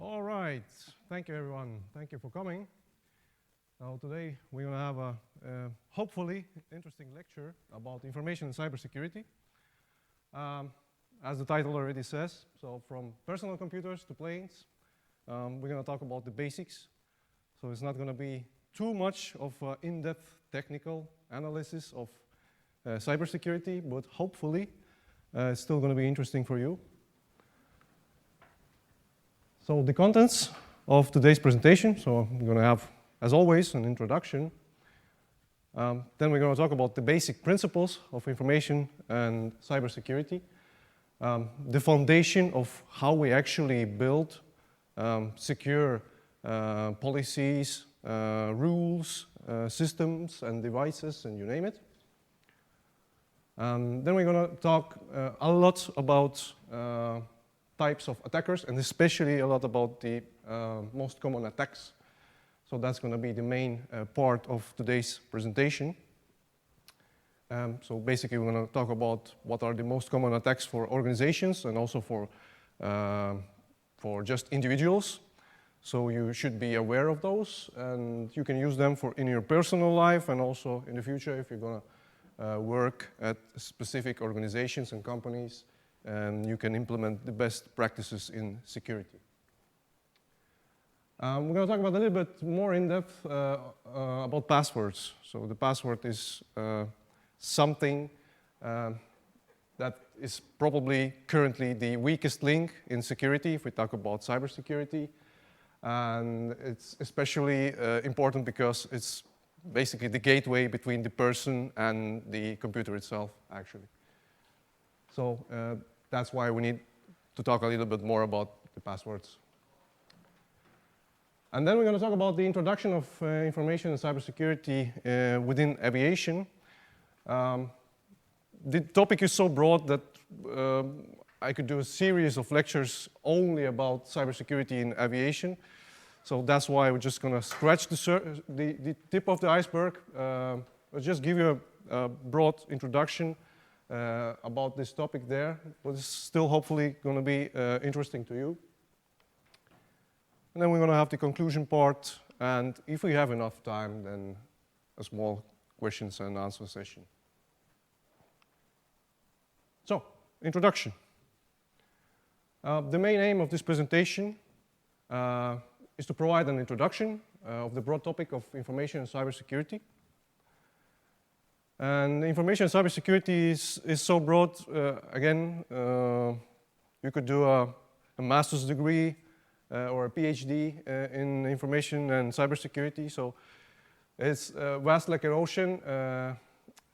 All right, thank you everyone. Thank you for coming. Now today we're going to have a hopefully interesting lecture about information and cybersecurity. As the title already says, so from personal computers to planes, we're going to talk about the basics. So it's not going to be too much of in-depth technical analysis of cybersecurity, but hopefully it's still going to be interesting for you. So the contents of today's presentation, so we're going to have, as always, an introduction. Then we're going to talk about the basic principles of information and cybersecurity, the foundation of how we actually build secure policies, rules, systems, and devices, and you name it. Then we're going to talk a lot about types of attackers, and especially a lot about the most common attacks. So that's going to be the main part of today's presentation. So basically we're going to talk about what are the most common attacks for organizations and also for just individuals. So you should be aware of those, and you can use them in your personal life and also in the future if you're going to work at specific organizations and companies, and you can implement the best practices in security. We're going to talk about a little bit more in depth about passwords. So the password is something that is probably currently the weakest link in security if we talk about cybersecurity. And it's especially important because it's basically the gateway between the person and the computer itself, actually. So that's why we need to talk a little bit more about the passwords. And then we're going to talk about the introduction of information and cybersecurity within aviation. The topic is so broad that I could do a series of lectures only about cybersecurity in aviation. So that's why we're just going to scratch the tip of the iceberg. I'll just give you a broad introduction about this topic there, but it's still hopefully going to be interesting to you. And then we're going to have the conclusion part, and if we have enough time, then a small questions and answer session. So, introduction. The main aim of this presentation is to provide an introduction of the broad topic of information and cybersecurity. And information and cybersecurity is so broad, again, you could do a master's degree or a PhD in information and cybersecurity. So it's vast like an ocean.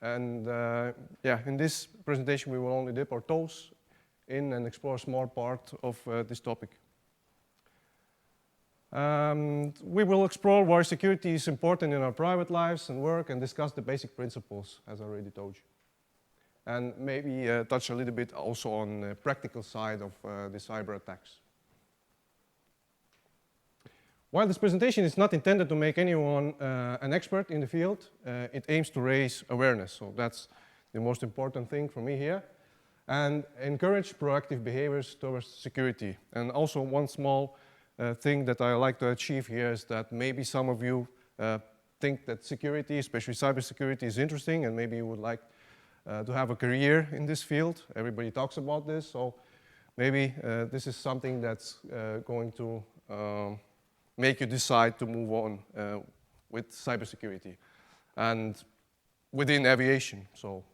Yeah, in this presentation, we will only dip our toes in and explore a small part of this topic. We will explore why security is important in our private lives and work and discuss the basic principles, as I already told you. And maybe touch a little bit also on the practical side of the cyber attacks. While this presentation is not intended to make anyone an expert in the field, it aims to raise awareness. So that's the most important thing for me here. And encourage proactive behaviors towards security. And also one small thing that I like to achieve here is that maybe some of you think that security, especially cybersecurity, is interesting, and maybe you would like to have a career in this field. Everybody talks about this, so maybe this is something that's going to make you decide to move on with cybersecurity and within aviation. So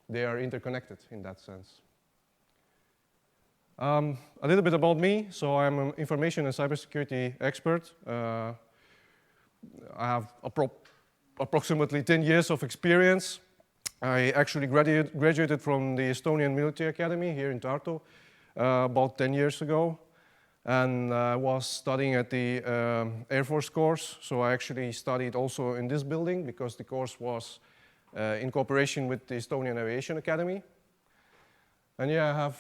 they are interconnected in that sense. A little bit about me. So I'm an information and cybersecurity expert. I have approximately 10 years of experience. I actually graduated from the Estonian Military Academy here in Tartu about 10 years ago. And I was studying at the Air Force course. So I actually studied also in this building because the course was in cooperation with the Estonian Aviation Academy. And yeah, I have,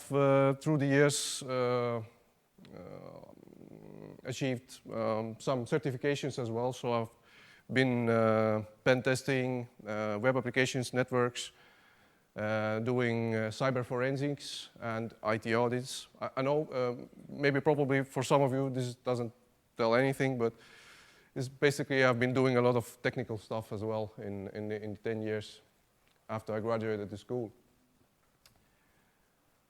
through the years, achieved some certifications as well. So I've been pen testing, web applications, networks, doing cyber forensics and IT audits. I know maybe probably for some of you this doesn't tell anything, but it's basically I've been doing a lot of technical stuff as well in 10 years after I graduated the school.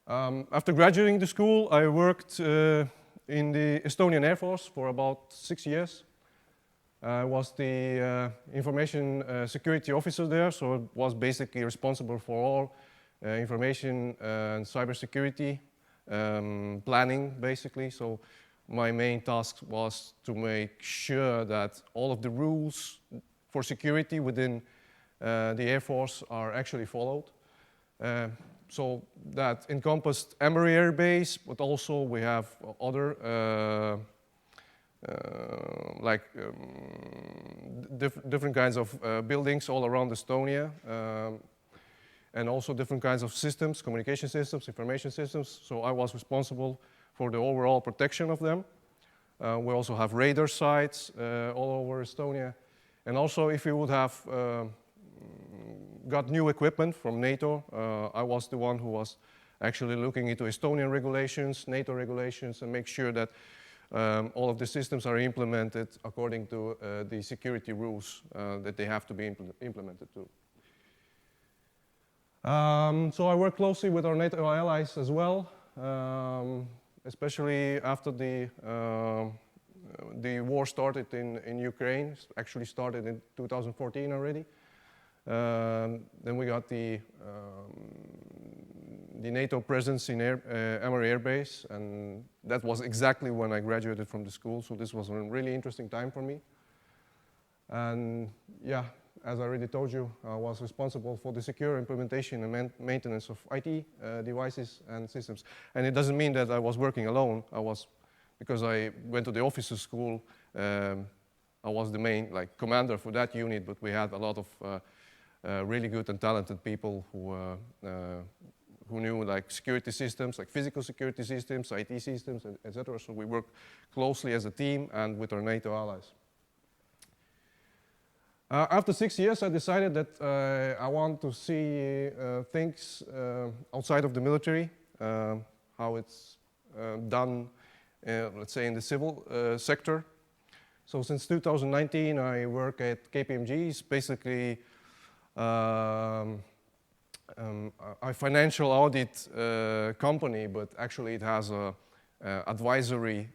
After graduating the school, I worked in the Estonian Air Force for about 6 years. I was the information security officer there, so I was basically responsible for all information and cybersecurity planning, basically. So my main task was to make sure that all of the rules for security within the Air Force are actually followed. So that encompassed Emory Air Base, but also we have other different kinds of buildings all around Estonia, and also different kinds of systems, communication systems, information systems. So I was responsible for the overall protection of them. We also have radar sites all over Estonia. And also if we would have got new equipment from NATO, I was the one who was actually looking into Estonian regulations, NATO regulations, and make sure that all of the systems are implemented according to the security rules that they have to be implemented to. So I work closely with our NATO allies as well, especially after the war started in Ukraine. It actually started in 2014 already. Then we got the NATO presence in Emory Air Base, and that was exactly when I graduated from the school, so this was a really interesting time for me. And yeah, as I already told you, I was responsible for the secure implementation and maintenance of IT devices and systems. And it doesn't mean that I was working alone. Because I went to the officer school, I was the main commander for that unit, but we had a lot of really good and talented people who knew security systems, like physical security systems, IT systems, etc. So we worked closely as a team and with our NATO allies. After 6 years, I decided that I want to see things outside of the military, how it's done, let's say, in the civil sector. So since 2019, I work at KPMG. It's basically a financial audit company, but actually it has a advisory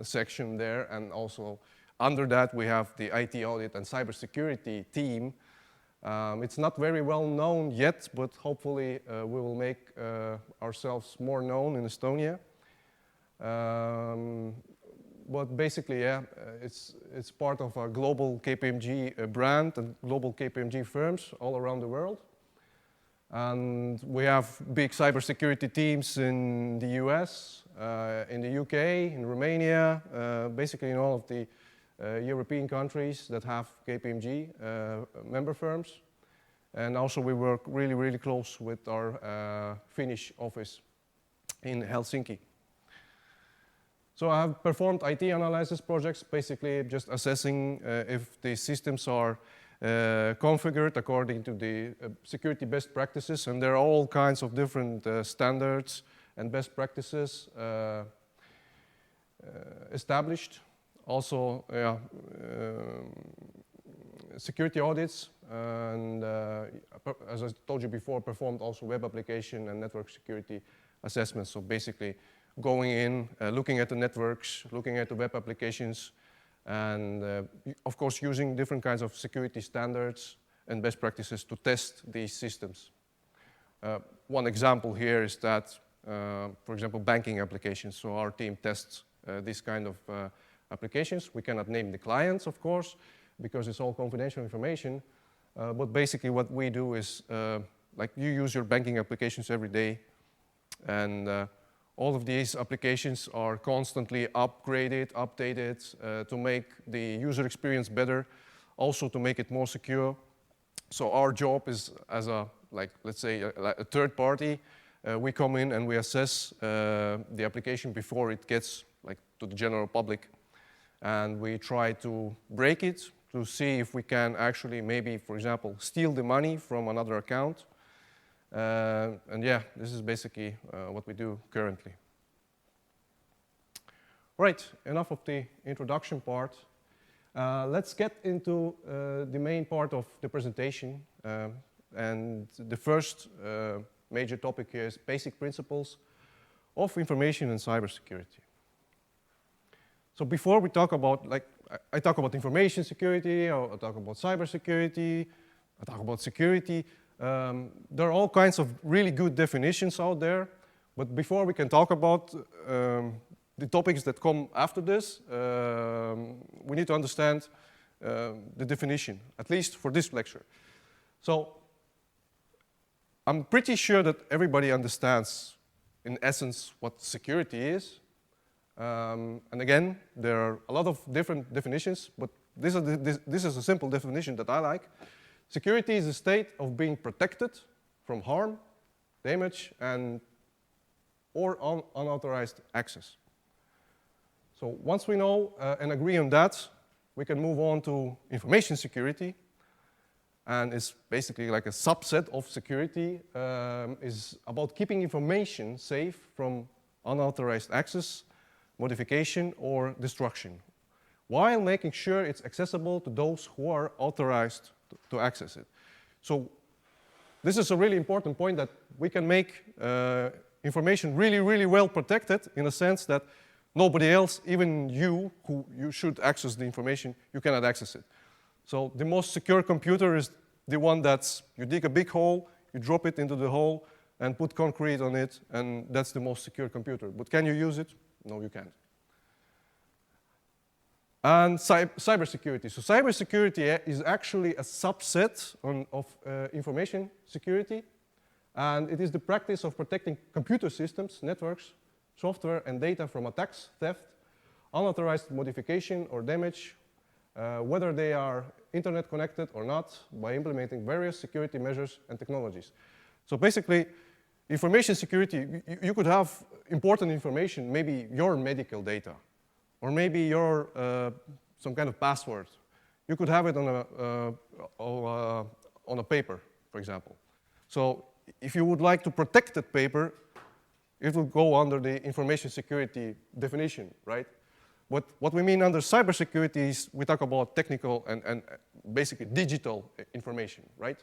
section there, and also under that we have the IT audit and cybersecurity team. It's not very well known yet, but hopefully we will make ourselves more known in Estonia. But basically, yeah, it's part of a global KPMG brand and global KPMG firms all around the world. And we have big cybersecurity teams in the US, in the UK, in Romania, basically in all of the European countries that have KPMG member firms. And also we work really, really close with our Finnish office in Helsinki. So I have performed IT analysis projects, basically just assessing if the systems are configured according to the security best practices, and there are all kinds of different standards and best practices established. Also, security audits, and as I told you before, performed also web application and network security assessments. So basically going in, looking at the networks, looking at the web applications, and of course using different kinds of security standards and best practices to test these systems. One example here is that, for example, banking applications. So our team tests this kind of applications. We cannot name the clients, of course, because it's all confidential information. But basically what we do is, like you use your banking applications every day, and all of these applications are constantly upgraded, updated to make the user experience better, also to make it more secure. So our job is as a, let's say, a third party. We come in and we assess the application before it gets to the general public. And we try to break it, to see if we can actually maybe, for example, steal the money from another account. And yeah, this is basically what we do currently. Right, enough of the introduction part. Let's get into the main part of the presentation. And the first major topic here is basic principles of information and cybersecurity. So before we talk about, like, I talk about information security, or I talk about cybersecurity, I talk about security. There are all kinds of really good definitions out there. But before we can talk about the topics that come after this, we need to understand the definition, at least for this lecture. So I'm pretty sure that everybody understands, in essence, what security is. And again, there are a lot of different definitions, but this is a simple definition that I like. Security is a state of being protected from harm, damage, or unauthorized access. So once we know and agree on that, we can move on to information security. And it's basically like a subset of security, is about keeping information safe from unauthorized access, modification, or destruction, while making sure it's accessible to those who are authorized to access it. So this is a really important point, that we can make information really, really well protected, in a sense that nobody else, even you, who you should access the information, you cannot access it. So the most secure computer is the one that's, you dig a big hole, you drop it into the hole, and put concrete on it, and that's the most secure computer. But can you use it? No, you can't. And cybersecurity. So cybersecurity is actually a subset of information security, and it is the practice of protecting computer systems, networks, software, and data from attacks, theft, unauthorized modification or damage, whether they are internet connected or not, by implementing various security measures and technologies. So basically, information security, you could have important information, maybe your medical data, or maybe your some kind of password. You could have it on a paper, for example. So if you would like to protect that paper, it will go under the information security definition, right? What we mean under cybersecurity is we talk about technical and basically digital information, right?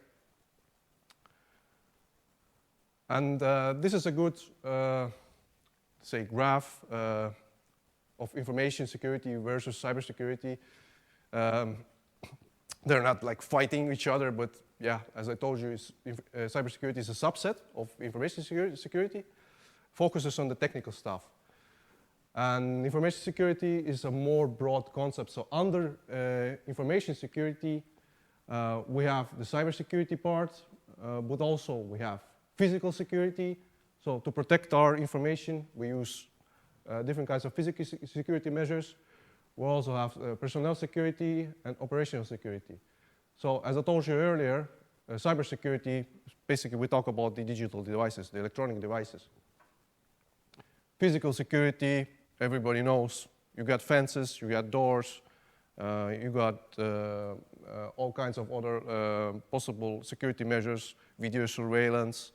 And this is a good, say, graph of information security versus cybersecurity. They're not like fighting each other, but yeah, as I told you, cybersecurity is a subset of information security, focuses on the technical stuff. And information security is a more broad concept. So under information security, we have the cybersecurity part, but also we have physical security. So to protect our information, we use different kinds of physical security measures. We also have personnel security and operational security. So as I told you earlier, cybersecurity, basically we talk about the digital devices, the electronic devices. Physical security, everybody knows. You got fences, you got doors, you got all kinds of other possible security measures, video surveillance,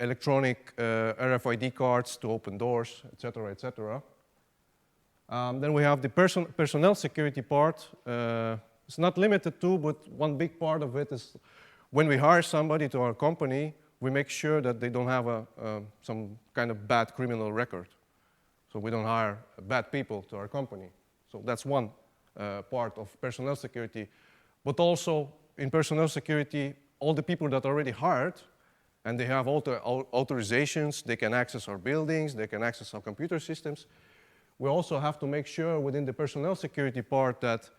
electronic RFID cards to open doors, etc., etc. Then we have the personnel security part. It's not limited to, but one big part of it is when we hire somebody to our company, we make sure that they don't have some kind of bad criminal record. So we don't hire bad people to our company. So that's one part of personnel security. But also in personnel security, all the people that are already hired, and they have all the authorizations, they can access our buildings, they can access our computer systems. We also have to make sure within the personnel security part that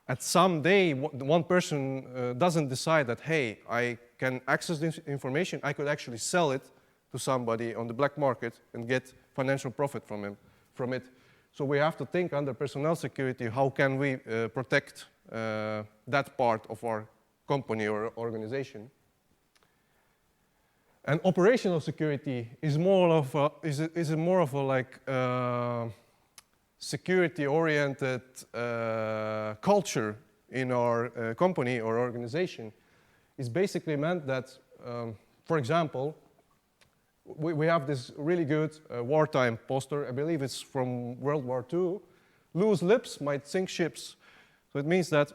at some day, one person doesn't decide that, hey, I can access this information, I could actually sell it to somebody on the black market and get financial profit from it. So we have to think under personnel security, how can we protect that part of our company or organization. And operational security is more of a like security-oriented culture in our company or organization is basically meant that, for example, we have this really good wartime poster. I believe it's from World War II. Loose lips might sink ships. So it means that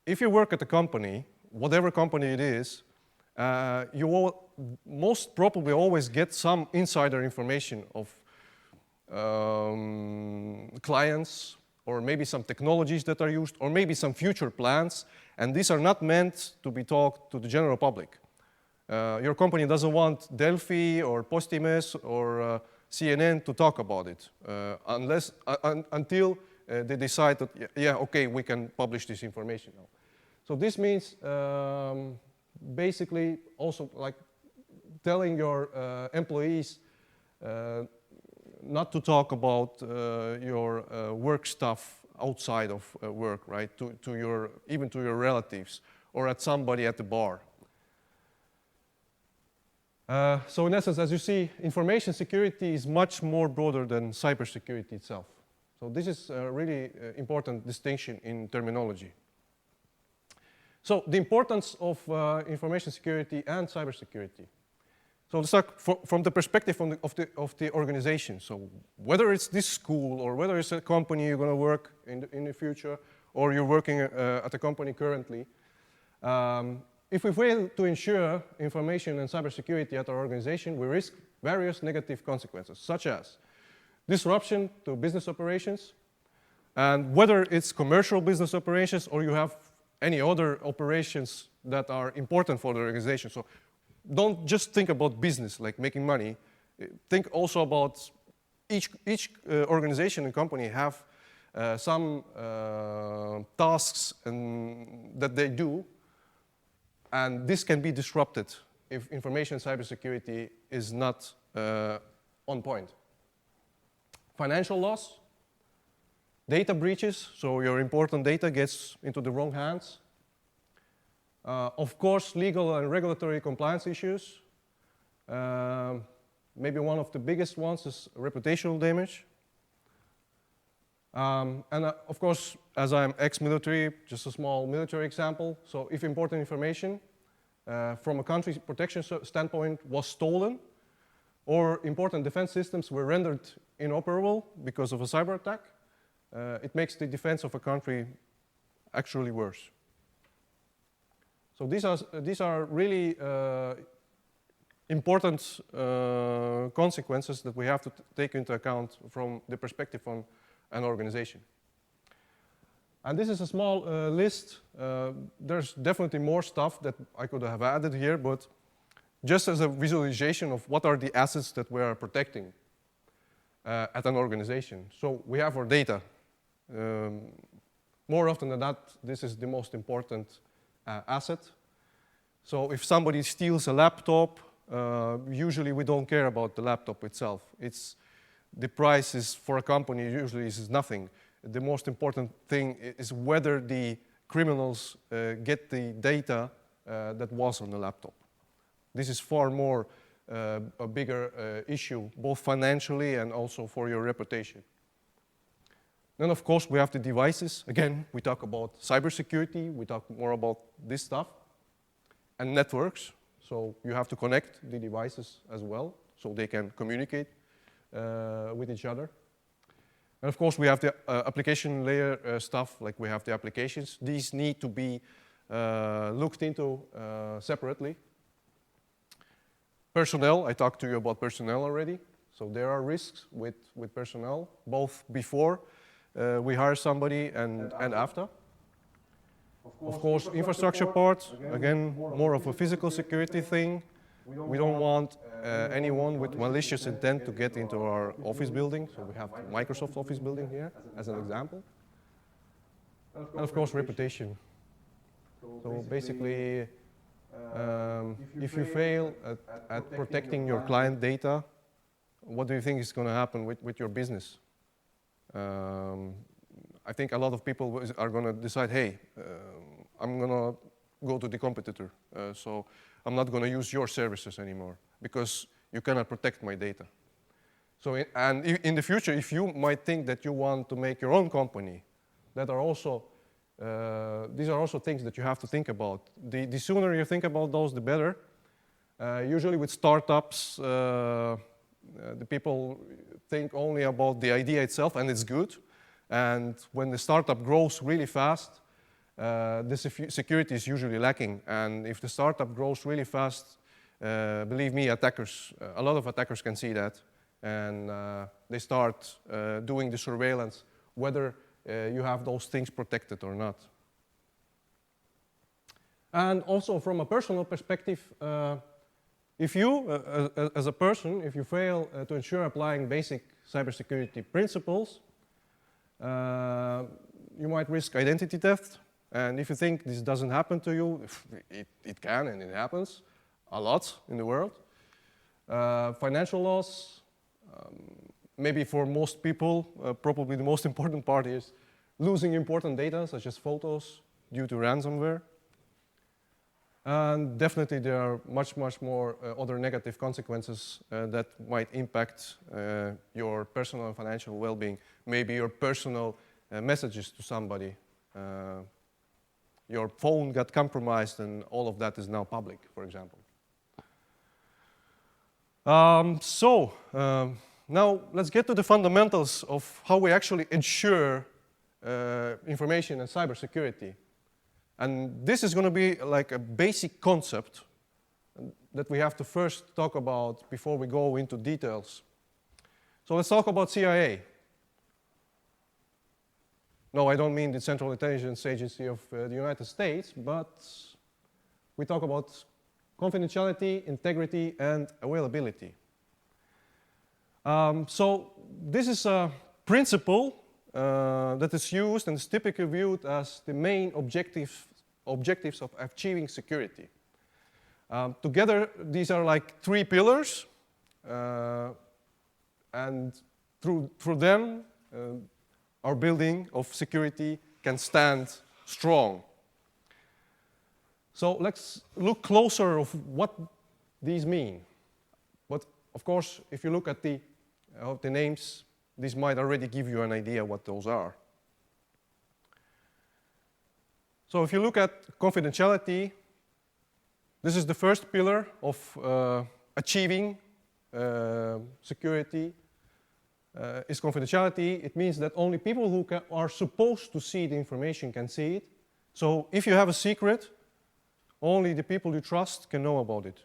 if you work at a company, whatever company it is, you will most probably always get some insider information of clients, or maybe some technologies that are used, or maybe some future plans, and these are not meant to be talked to the general public. Your company doesn't want Delphi or Postimees or CNN to talk about it until they decide that, yeah, okay, we can publish this information now. So this means basically also like telling your employees not to talk about your work stuff outside of work, right? Even to your relatives or at somebody at the bar. So in essence, as you see, information security is much more broader than cybersecurity itself. So this is a really important distinction in terminology. So the importance of information security and cybersecurity. So let's talk from the perspective of the organization. So whether it's this school or whether it's a company you're going to work in the future, or you're working at a company currently, if we fail to ensure information and cybersecurity at our organization, we risk various negative consequences, such as disruption to business operations, and whether it's commercial business operations or you have any other operations that are important for the organization. So don't just think about business, like making money. Think also about each organization and company have some tasks that they do, and this can be disrupted if information cybersecurity is not on point. Financial loss, data breaches, so your important data gets into the wrong hands. Of course, legal and regulatory compliance issues. Maybe one of the biggest ones is reputational damage. Of course, as I'm ex-military, just a small military example. So if important information from a country's protection standpoint was stolen, or important defense systems were rendered inoperable because of a cyber attack, it makes the defense of a country actually worse. So these are really important consequences that we have to take into account from the perspective of an organization. And this is a small list. There's definitely more stuff that I could have added here, but just as a visualization of what are the assets that we are protecting at an organization. So we have our data. More often than not, this is the most important asset. So if somebody steals a laptop, usually we don't care about the laptop itself. The price is, for a company, usually is nothing. The most important thing is whether the criminals get the data that was on the laptop. This is far more a bigger issue, both financially and also for your reputation. Then, of course, we have the devices. Again, we talk about cybersecurity. We talk more about this stuff. And networks. So you have to connect the devices as well so they can communicate with each other. And, of course, we have the application layer stuff, like we have the applications. These need to be looked into separately. Personnel, I talked to you about personnel already. So there are risks with personnel, both before we hire somebody and after. Of course, infrastructure part, again, more of a physical security thing. We don't want anyone with malicious intent to get into our office building. So we have Microsoft office building here as an example. And of course, reputation. So basically, if you fail at protecting your client data, what do you think is going to happen with your business? I think a lot of people are going to decide, hey, I'm going to go to the competitor. So I'm not going to use your services anymore because you cannot protect my data. So in the future, if you might think that you want to make your own company that are also These are also things that you have to think about. The sooner you think about those, the better. Usually with startups, the people think only about the idea itself, and it's good. And when the startup grows really fast, the security is usually lacking. And if the startup grows really fast, believe me, a lot of attackers can see that. And they start doing the surveillance, whether you have those things protected or not. And also from a personal perspective, if you, as a person, if you fail to ensure applying basic cybersecurity principles, you might risk identity theft. And if you think this doesn't happen to you, it can and it happens a lot in the world. Financial loss, maybe for most people, probably the most important part is losing important data, such as photos, due to ransomware. And definitely there are much more other negative consequences that might impact your personal and financial well-being. Maybe your personal messages to somebody. Your phone got compromised and all of that is now public, for example. Now let's get to the fundamentals of how we actually ensure information and cybersecurity. And this is going to be like a basic concept that we have to first talk about before we go into details. So let's talk about CIA. No, I don't mean the Central Intelligence Agency of the United States, but we talk about confidentiality, integrity, and availability. So this is a principle that is used and is typically viewed as the main objectives of achieving security. Together, these are like three pillars, and through them, our building of security can stand strong. So let's look closer of what these mean. But of course, if you look at the names, this might already give you an idea what those are. So if you look at confidentiality, this is the first pillar of achieving security. Is confidentiality. It means that only people who are supposed to see the information can see it. So if you have a secret, only the people you trust can know about it.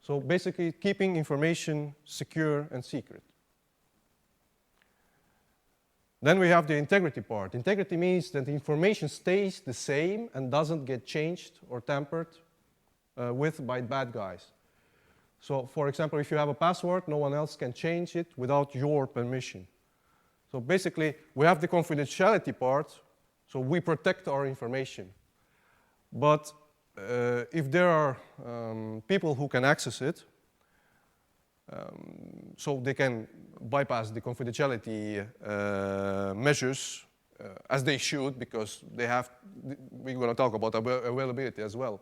So basically keeping information secure and secret. Then we have the integrity part. Integrity means that the information stays the same and doesn't get changed or tampered with by bad guys. So for example, if you have a password, no one else can change it without your permission. So basically, we have the confidentiality part, so we protect our information. But if there are people who can access it, so they can bypass the confidentiality measures as they should, because they have, we're going to talk about availability as well.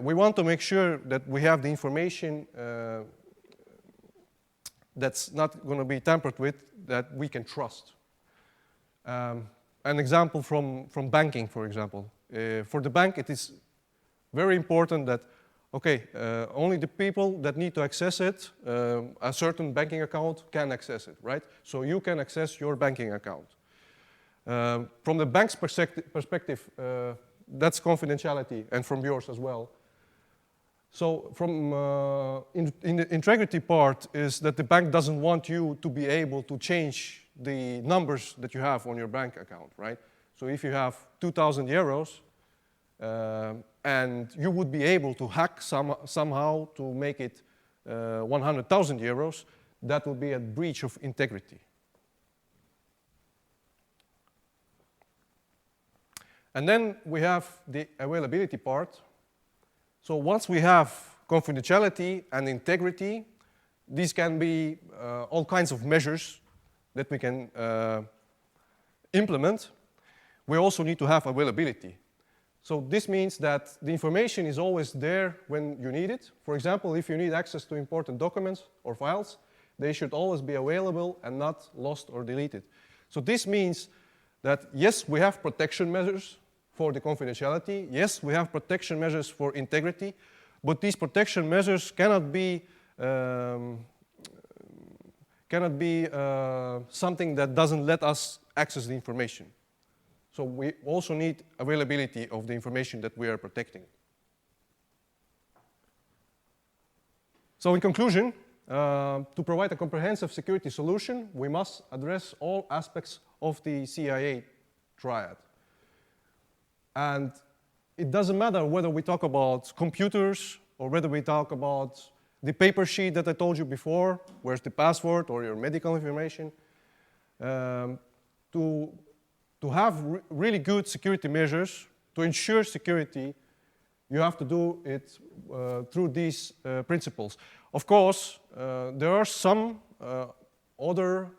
We want to make sure that we have the information that's not going to be tampered with, that we can trust. An example from banking, for example. For the bank, it is very important that, okay, only the people that need to access it, a certain banking account, can access it, right? So you can access your banking account. From the bank's perspective, that's confidentiality, and from yours as well. So from in the integrity part is that the bank doesn't want you to be able to change the numbers that you have on your bank account, right? So if you have 2,000 euros, and you would be able to hack somehow to make it 100,000 euros, that would be a breach of integrity. And then we have the availability part. So once we have confidentiality and integrity, these can be all kinds of measures that we can implement. We also need to have availability. So this means that the information is always there when you need it. For example, if you need access to important documents or files, they should always be available and not lost or deleted. So this means that yes, we have protection measures for the confidentiality. Yes, we have protection measures for integrity, but these protection measures cannot be something that doesn't let us access the information. So we also need availability of the information that we are protecting. So in conclusion, to provide a comprehensive security solution, we must address all aspects of the CIA triad. And it doesn't matter whether we talk about computers or whether we talk about the paper sheet that I told you before, where's the password or your medical information. To have really good security measures, to ensure security, you have to do it through these principles. Of course, there are some other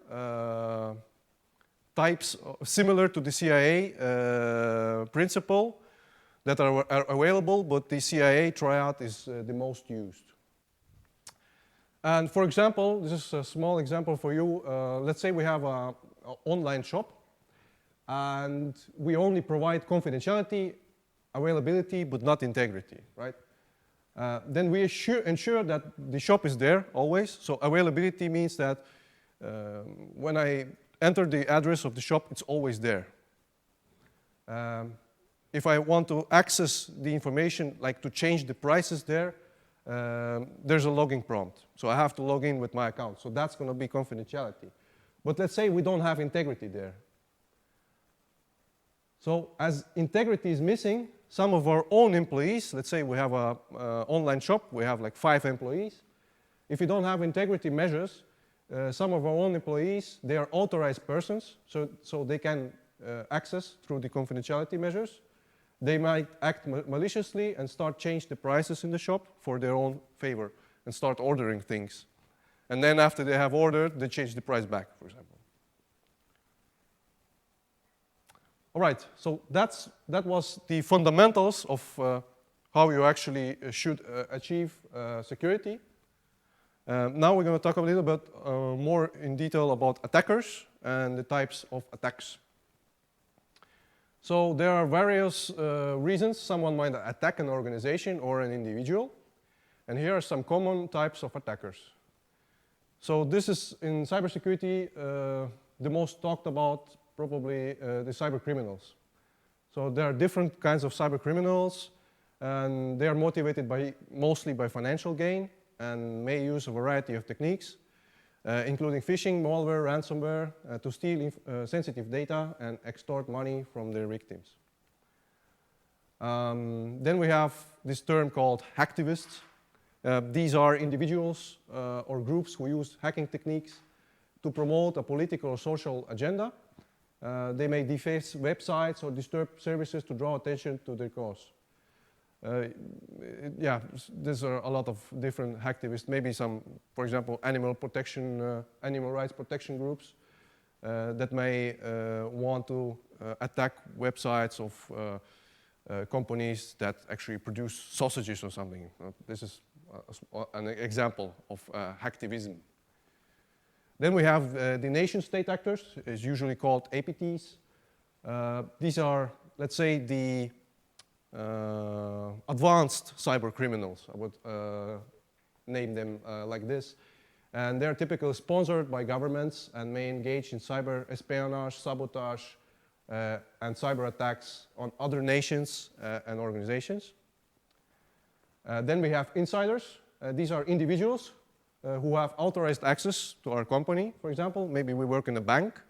types similar to the CIA principle that are available, but the CIA triad is the most used. And for example, this is a small example for you. Let's say we have an online shop, and we only provide confidentiality, availability, but not integrity, right? Then we ensure that the shop is there always. So availability means that when I enter the address of the shop, it's always there. If I want to access the information, like to change the prices there, there's a login prompt. So I have to log in with my account. So that's going to be confidentiality. But let's say we don't have integrity there. So as integrity is missing, some of our own employees, let's say we have an online shop, we have like 5 employees. If we don't have integrity measures, some of our own employees, they are authorized persons, so they can access through the confidentiality measures. They might act maliciously and start change the prices in the shop for their own favor and start ordering things. And then after they have ordered, they change the price back, for example. All right, so that was the fundamentals of how you actually should achieve security. Now we're going to talk a little bit more in detail about attackers and the types of attacks. So there are various reasons someone might attack an organization or an individual. And here are some common types of attackers. So this is, in cybersecurity, the most talked about, probably the cyber criminals. So there are different kinds of cyber criminals, and they are motivated mostly by financial gain and may use a variety of techniques, including phishing, malware, ransomware, to steal sensitive data and extort money from their victims. Then we have this term called hacktivists. These are individuals or groups who use hacking techniques to promote a political or social agenda. They may deface websites or disturb services to draw attention to their cause. Yeah, there's a lot of different hacktivists. Maybe some, for example, animal rights protection groups that may want to attack websites of companies that actually produce sausages or something. This is an example of hacktivism. Then we have the nation-state actors, is usually called APTs. These are, let's say, the advanced cyber criminals. I would name them like this. And they're typically sponsored by governments and may engage in cyber espionage, sabotage, and cyber attacks on other nations and organizations. Then we have insiders. These are individuals who have authorized access to our company, for example. Maybe we work in a bank.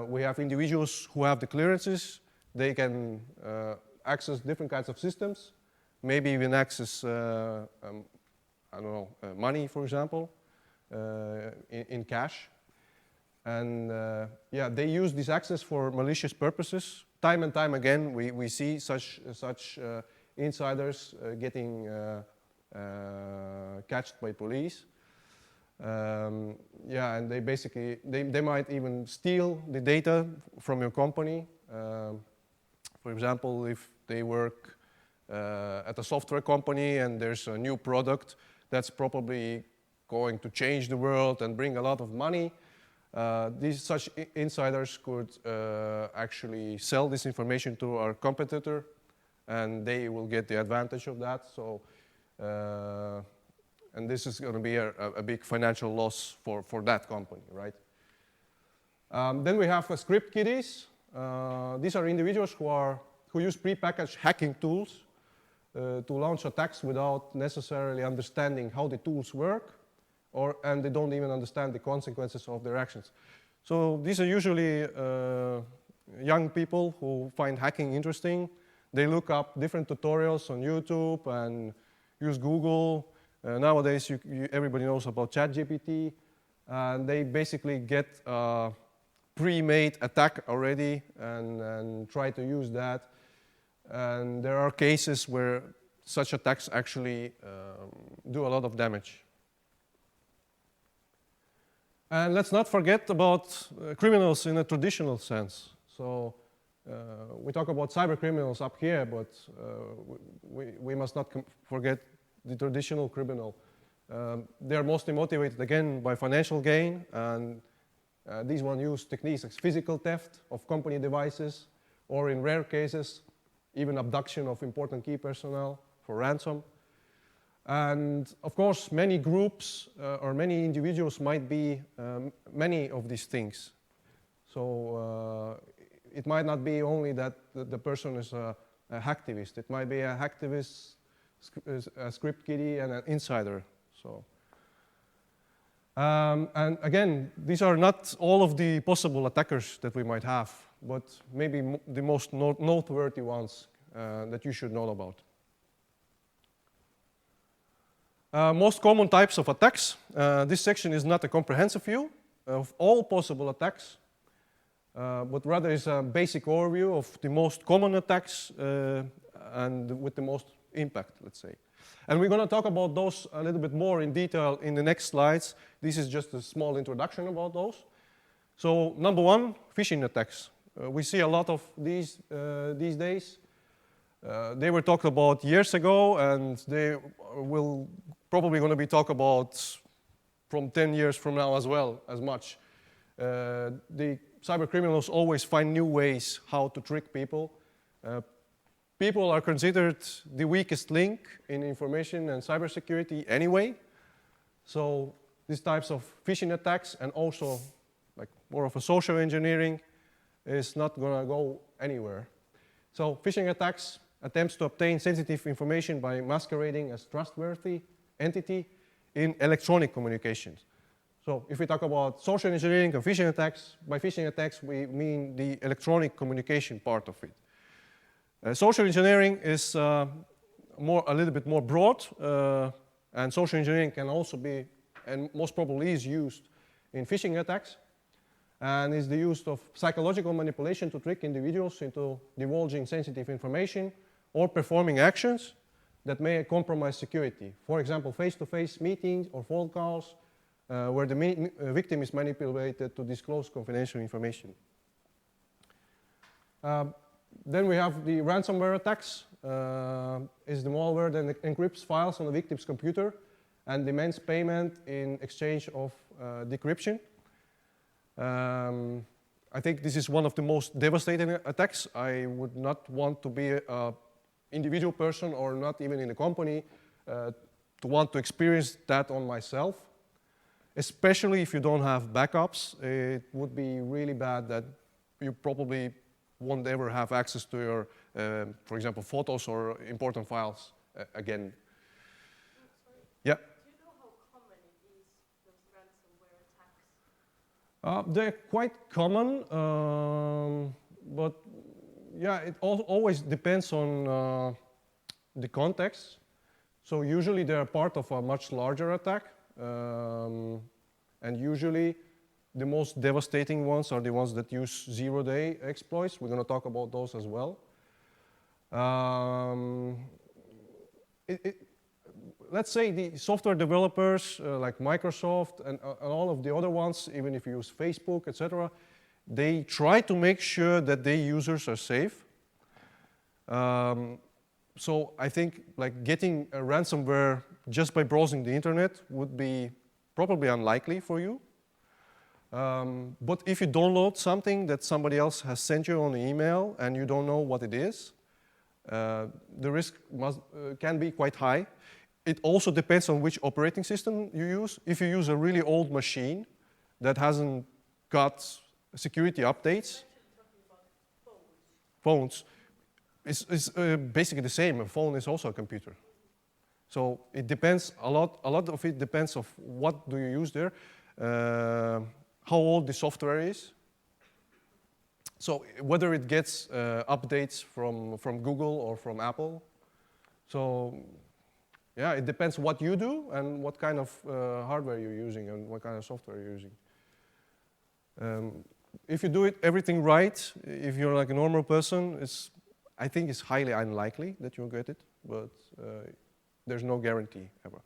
We have individuals who have the clearances. They can access different kinds of systems, maybe even access, I don't know, money, for example, in cash. And yeah, they use this access for malicious purposes. Time and time again, we see such insiders getting catched by police. Yeah, and they basically, they might even steal the data from your company. For example, if they work at a software company and there's a new product that's probably going to change the world and bring a lot of money, Such insiders could actually sell this information to our competitor, and they will get the advantage of that. So, and this is going to be a big financial loss for that company, right? Then we have script kiddies. These are individuals who use prepackaged hacking tools to launch attacks without necessarily understanding how the tools work, and they don't even understand the consequences of their actions. So these are usually young people who find hacking interesting. They look up different tutorials on YouTube and use Google. Nowadays, everybody knows about ChatGPT. And they basically get a pre-made attack already and try to use that. And there are cases where such attacks actually do a lot of damage. And let's not forget about criminals in a traditional sense. So we talk about cyber criminals up here, but we must not forget the traditional criminal. They are mostly motivated, again, by financial gain, and these ones use techniques like physical theft of company devices, or in rare cases, even abduction of important key personnel for ransom. And of course, many groups or many individuals might be many of these things. So it might not be only that the person is a hacktivist. It might be a hacktivist, a script kiddie, and an insider. So, and again, these are not all of the possible attackers that we might have, but maybe the most noteworthy ones that you should know about. Most common types of attacks. This section is not a comprehensive view of all possible attacks, but rather is a basic overview of the most common attacks and with the most impact, let's say. And we're going to talk about those a little bit more in detail in the next slides. This is just a small introduction about those. So number one, phishing attacks. We see a lot of these days. They were talked about years ago, and they will probably going to be talked about from 10 years from now as well, as much. The cyber criminals always find new ways how to trick people. People are considered the weakest link in information and cybersecurity anyway. So these types of phishing attacks and also like more of a social engineering is not going to go anywhere. So phishing attacks attempts to obtain sensitive information by masquerading as trustworthy entity in electronic communications. So if we talk about social engineering and phishing attacks, by phishing attacks we mean the electronic communication part of it. Social engineering is a little bit more broad, and social engineering can also be, and most probably is used in phishing attacks, and is the use of psychological manipulation to trick individuals into divulging sensitive information or performing actions that may compromise security. For example, face-to-face meetings or phone calls where the victim is manipulated to disclose confidential information. Then we have the ransomware attacks. Is the malware that encrypts files on the victim's computer and demands payment in exchange of decryption. I think this is one of the most devastating attacks. I would not want to be an individual person or not even in a company to want to experience that on myself. Especially if you don't have backups, it would be really bad that you probably won't ever have access to your, for example, photos or important files again. Yeah. Do you know how common those ransomware attacks? They're quite common, but yeah, it always depends on the context. So usually they're part of a much larger attack, and usually the most devastating ones are the ones that use zero-day exploits. We're going to talk about those as well. Let's say the software developers like Microsoft and all of the other ones, even if you use Facebook, etc., they try to make sure that their users are safe. So I think like getting a ransomware just by browsing the internet would be probably unlikely for you. But if you download something that somebody else has sent you on email and you don't know what it is, the risk can be quite high. It also depends on which operating system you use. If you use a really old machine that hasn't got security updates, phones, it's basically the same. A phone is also a computer. So it depends a lot of it depends of what do you use there, how old the software is. So whether it gets updates from Google or from Apple. So yeah, it depends what you do and what kind of hardware you're using and what kind of software you're using. If you do everything right, if you're like a normal person, I think it's highly unlikely that you'll get it, but there's no guarantee ever.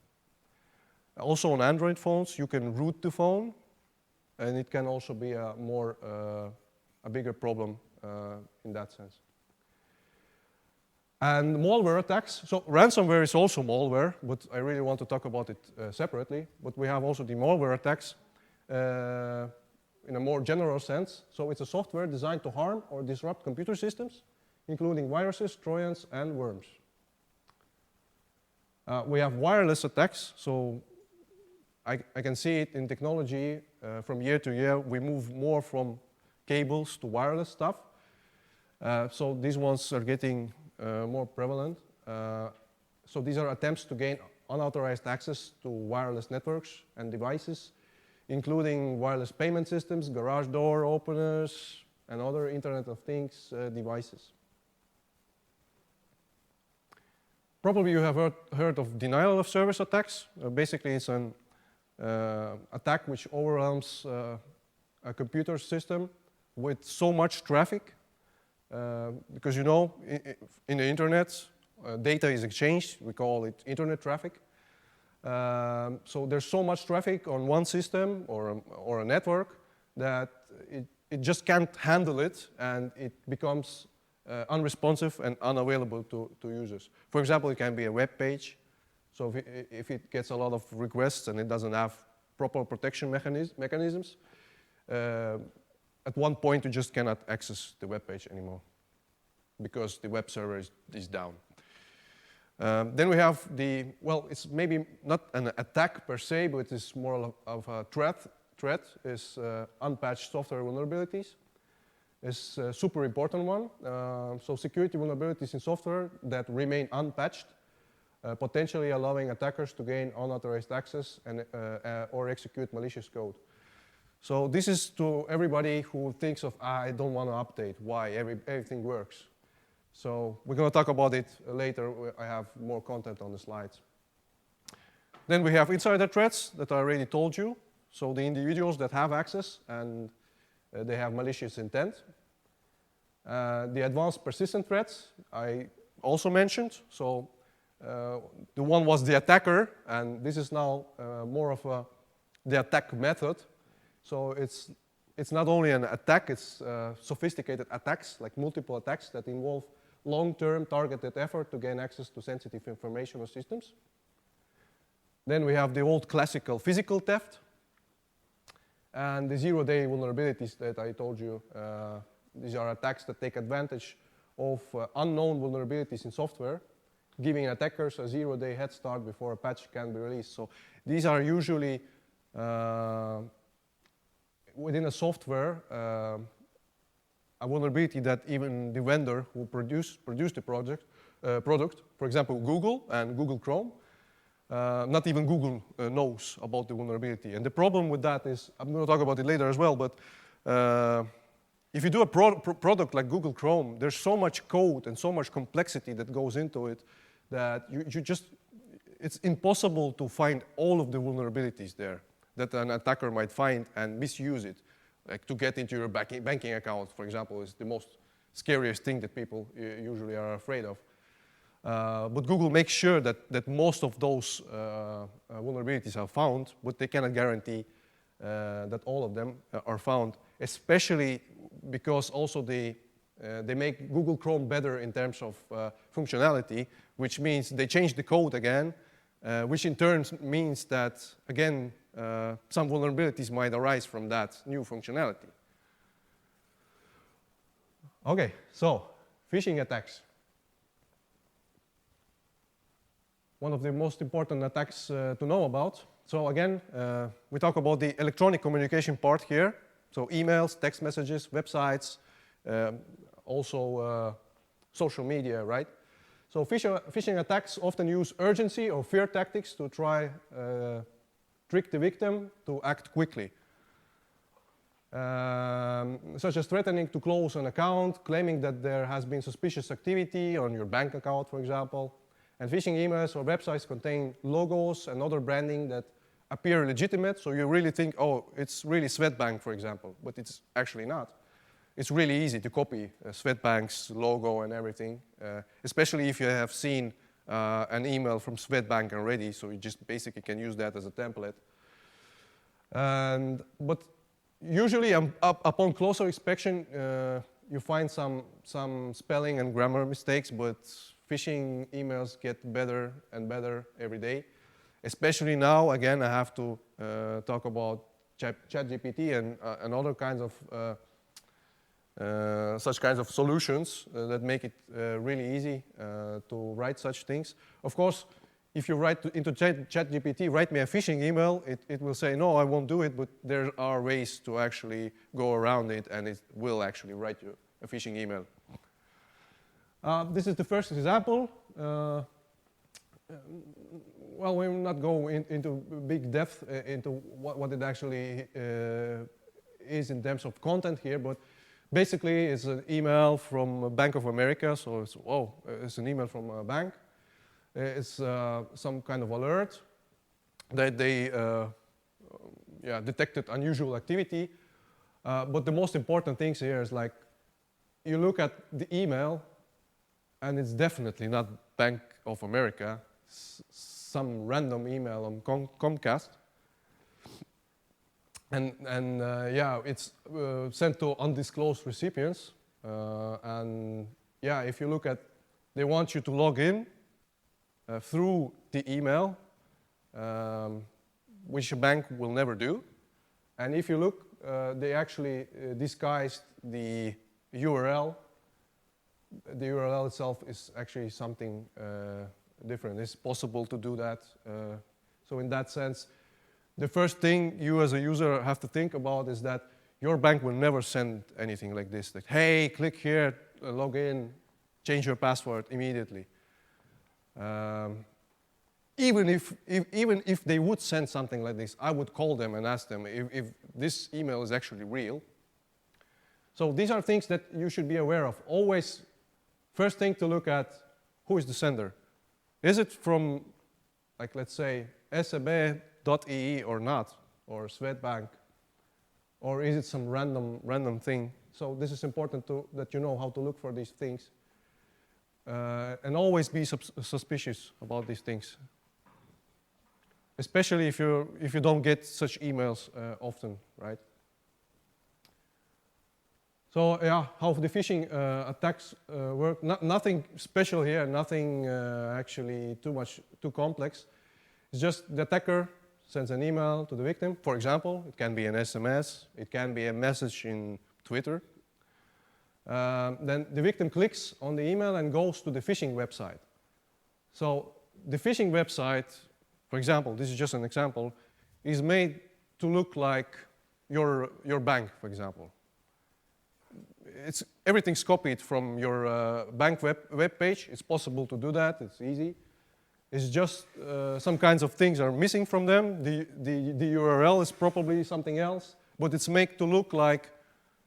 Also on Android phones, you can root the phone, and it can also be a bigger problem in that sense. And malware attacks. So ransomware is also malware, but I really want to talk about it separately. But we have also the malware attacks in a more general sense. So it's a software designed to harm or disrupt computer systems, including viruses, trojans, and worms. We have wireless attacks. So I can see it in technology from year to year. We move more from cables to wireless stuff. So these ones are getting more prevalent. So these are attempts to gain unauthorized access to wireless networks and devices, including wireless payment systems, garage door openers, and other Internet of Things devices. Probably you have heard of denial of service attacks. Basically, it's an attack which overwhelms a computer system with so much traffic. Because you know, in the internet, data is exchanged. We call it internet traffic. So there's so much traffic on one system or a network that it just can't handle it, and it becomes unresponsive and unavailable to users. For example, it can be a web page. So if it gets a lot of requests and it doesn't have proper protection mechanisms, at one point you just cannot access the web page anymore because the web server is down. Then we have it's maybe not an attack per se, but it's more of a threat. Threat is unpatched software vulnerabilities. It's a super important one. So security vulnerabilities in software that remain unpatched, potentially allowing attackers to gain unauthorized access and, or execute malicious code. So this is to everybody who thinks of, I don't want to update, why, everything works. So we're going to talk about it later. I have more content on the slides. Then we have insider threats that I already told you. So the individuals that have access and they have malicious intent. The advanced persistent threats I also mentioned. So the one was the attacker, and this is now more of the attack method. So it's not only an attack, it's sophisticated attacks, like multiple attacks that involve long-term targeted effort to gain access to sensitive information or systems. Then we have the old classical physical theft and the zero-day vulnerabilities that I told you. These are attacks that take advantage of unknown vulnerabilities in software, giving attackers a zero-day head start before a patch can be released. So these are usually within a software, a vulnerability that even the vendor who produced the product, for example, Google and Google Chrome, not even Google knows about the vulnerability. And the problem with that is, I'm going to talk about it later as well, but if you do a product like Google Chrome, there's so much code and so much complexity that goes into it that it's impossible to find all of the vulnerabilities there that an attacker might find and misuse it. Like to get into your banking account, for example, is the most scariest thing that people usually are afraid of. But Google makes sure that most of those vulnerabilities are found, but they cannot guarantee that all of them are found, especially because also they make Google Chrome better in terms of functionality, which means they change the code again, which in turn means that, again, some vulnerabilities might arise from that new functionality. Okay, so phishing attacks. One of the most important attacks to know about. So again, we talk about the electronic communication part here. So emails, text messages, websites, also social media, right? So phishing attacks often use urgency or fear tactics to try trick the victim to act quickly. Such as threatening to close an account, claiming that there has been suspicious activity on your bank account, for example. And phishing emails or websites contain logos and other branding that appear legitimate, so you really think, oh, it's really Swedbank, for example, but it's actually not. It's really easy to copy Swedbank's logo and everything, especially if you have seen an email from Swedbank already, so you just basically can use that as a template. But usually, upon closer inspection, you find some spelling and grammar mistakes, but phishing emails get better and better every day. Especially now, again, I have to talk about ChatGPT and other kinds of such kinds of solutions that make it really easy to write such things. Of course, if you write into ChatGPT, write me a phishing email, it will say, no, I won't do it, but there are ways to actually go around it, and it will actually write you a phishing email. This is the first example. Well, we will not go into big depth into what it actually is in terms of content here, but basically it's an email from Bank of America, so it's an email from a bank. It's some kind of alert that they detected unusual activity. But the most important things here is like, you look at the email, and it's definitely not Bank of America, some random email on Comcast. And it's sent to undisclosed recipients. And yeah, if you look at, they want you to log in through the email, which a bank will never do. And if you look, they actually disguised the URL. The URL itself is actually something different. It's possible to do that. So in that sense, the first thing you as a user have to think about is that your bank will never send anything like this. Like, hey, click here, log in, change your password immediately. Even if they would send something like this, I would call them and ask them if this email is actually real. So these are things that you should be aware of. Always, first thing to look at, who is the sender? Is it from, like, let's say, SEB.EE or not, or Swedbank, or is it some random thing? So this is important that you know how to look for these things, and always be suspicious about these things, especially if you don't get such emails often, right? So yeah, how the phishing attacks work. Nothing special here, nothing actually too complex. It's just the attacker sends an email to the victim. For example, it can be an SMS, it can be a message in Twitter. Then the victim clicks on the email and goes to the phishing website. So the phishing website, for example, this is just an example, is made to look like your bank, for example. Everything's copied from your bank web page. It's possible to do that. It's easy. It's just some kinds of things are missing from them. The URL is probably something else, but it's made to look like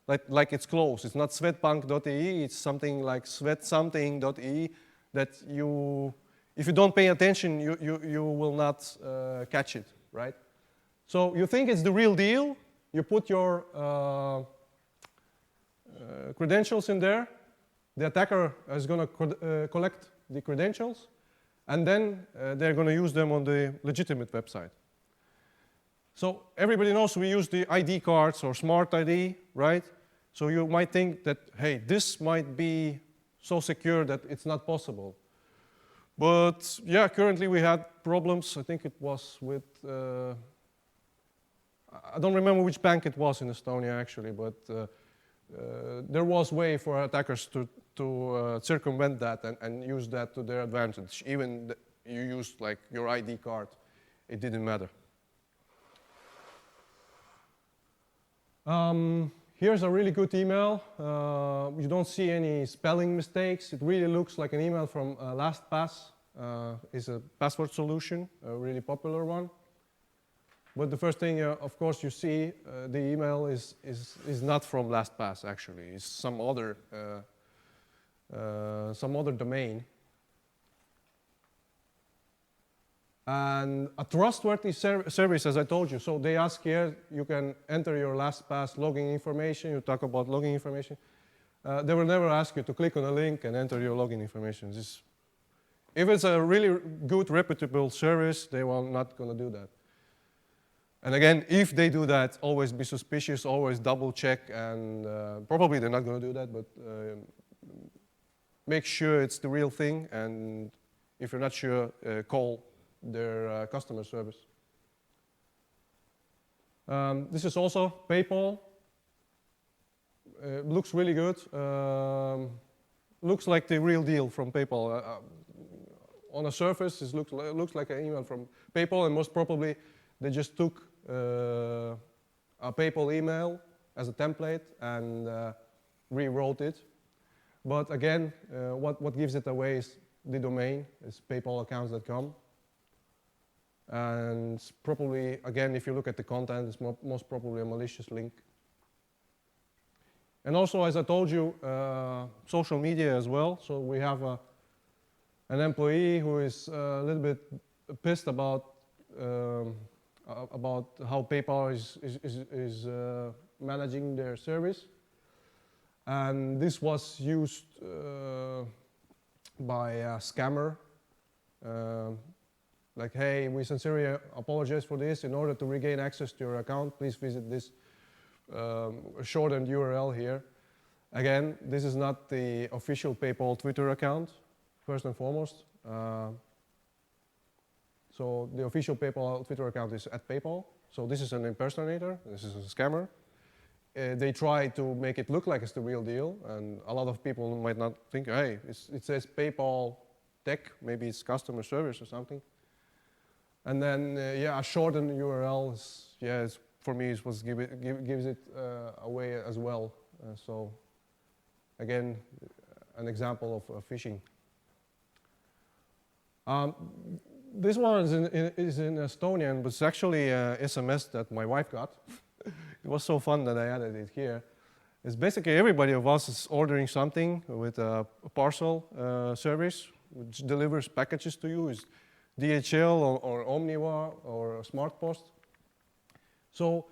it's closed. It's not swedbank.ee. It's something like swedsomething.ee that if you don't pay attention, you will not catch it, right? So you think it's the real deal. You put your credentials in there. The attacker is going to collect the credentials, and then they're going to use them on the legitimate website. So everybody knows we use the ID cards or smart ID, right? So you might think that, hey, this might be so secure that it's not possible. But yeah, currently we had problems. I think it was with I don't remember which bank it was in Estonia actually, but there was way for attackers to circumvent that and use that to their advantage. Even you used like your ID card, it didn't matter. Here's a really good email. You don't see any spelling mistakes. It really looks like an email from LastPass. It's a password solution, a really popular one. But the first thing, of course, you see the email is not from LastPass actually. It's some other domain. And a trustworthy service, as I told you. So they ask here, you can enter your LastPass login information. You talk about login information. They will never ask you to click on a link and enter your login information. If it's a really good, reputable service, they are not going to do that. And again, if they do that, always be suspicious, always double check, and probably they're not going to do that, but make sure it's the real thing, and if you're not sure, call their customer service. This is also PayPal. Looks really good. Looks like the real deal from PayPal. On the surface, it looks like an email from PayPal, and most probably they just took a PayPal email as a template and rewrote it. But again, what gives it away is the domain, is paypalaccounts.com. And probably, again, if you look at the content, it's most probably a malicious link. And also, as I told you, social media as well. So we have an employee who is a little bit pissed about how PayPal is managing their service. And this was used by a scammer. Like, hey, we sincerely apologize for this. In order to regain access to your account, please visit this shortened URL here. Again, this is not the official PayPal Twitter account, first and foremost. So the official PayPal Twitter account is @PayPal. So this is an impersonator. This is a scammer. They try to make it look like it's the real deal, and a lot of people might not think, hey, it says PayPal Tech, maybe it's customer service or something. And then, yeah, a shortened URL is, for me, it gives it away as well. So, again, an example of phishing. This one is in Estonian, but it's actually an SMS that my wife got. It was so fun that I added it here. It's basically everybody of us is ordering something with a parcel service, which delivers packages to you. It's DHL or Omniva or SmartPost. So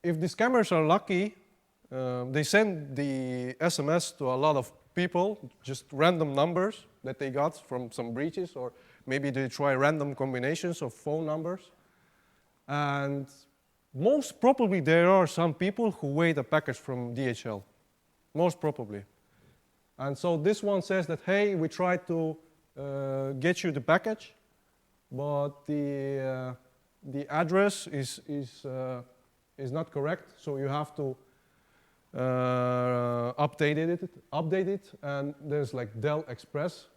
if the scammers are lucky, they send the SMS to a lot of people, just random numbers that they got from some breaches, or maybe they try random combinations of phone numbers. And most probably there are some people who wait a package from DHL, most probably. And so this one says that, hey, we tried to get you the package, but the address is not correct, so you have to update it, and there's like Dell Express,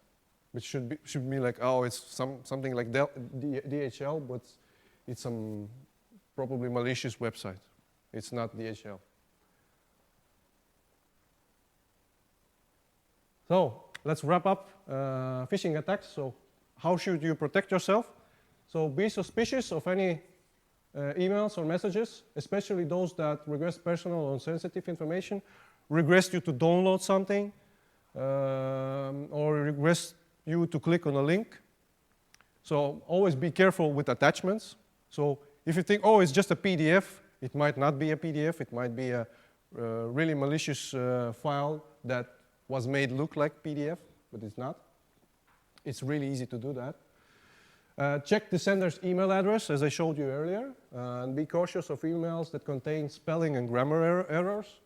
which should be like, oh, it's something like DHL, but it's some probably malicious website. It's not DHL. So let's wrap up phishing attacks. So how should you protect yourself? So be suspicious of any emails or messages, especially those that request personal or sensitive information, request you to download something, or request you to click on a link. So always be careful with attachments. So if you think, oh, it's just a PDF, it might not be a PDF. It might be a really malicious file that was made look like PDF, but it's not. It's really easy to do that. Check the sender's email address, as I showed you earlier, and be cautious of emails that contain spelling and grammar errors.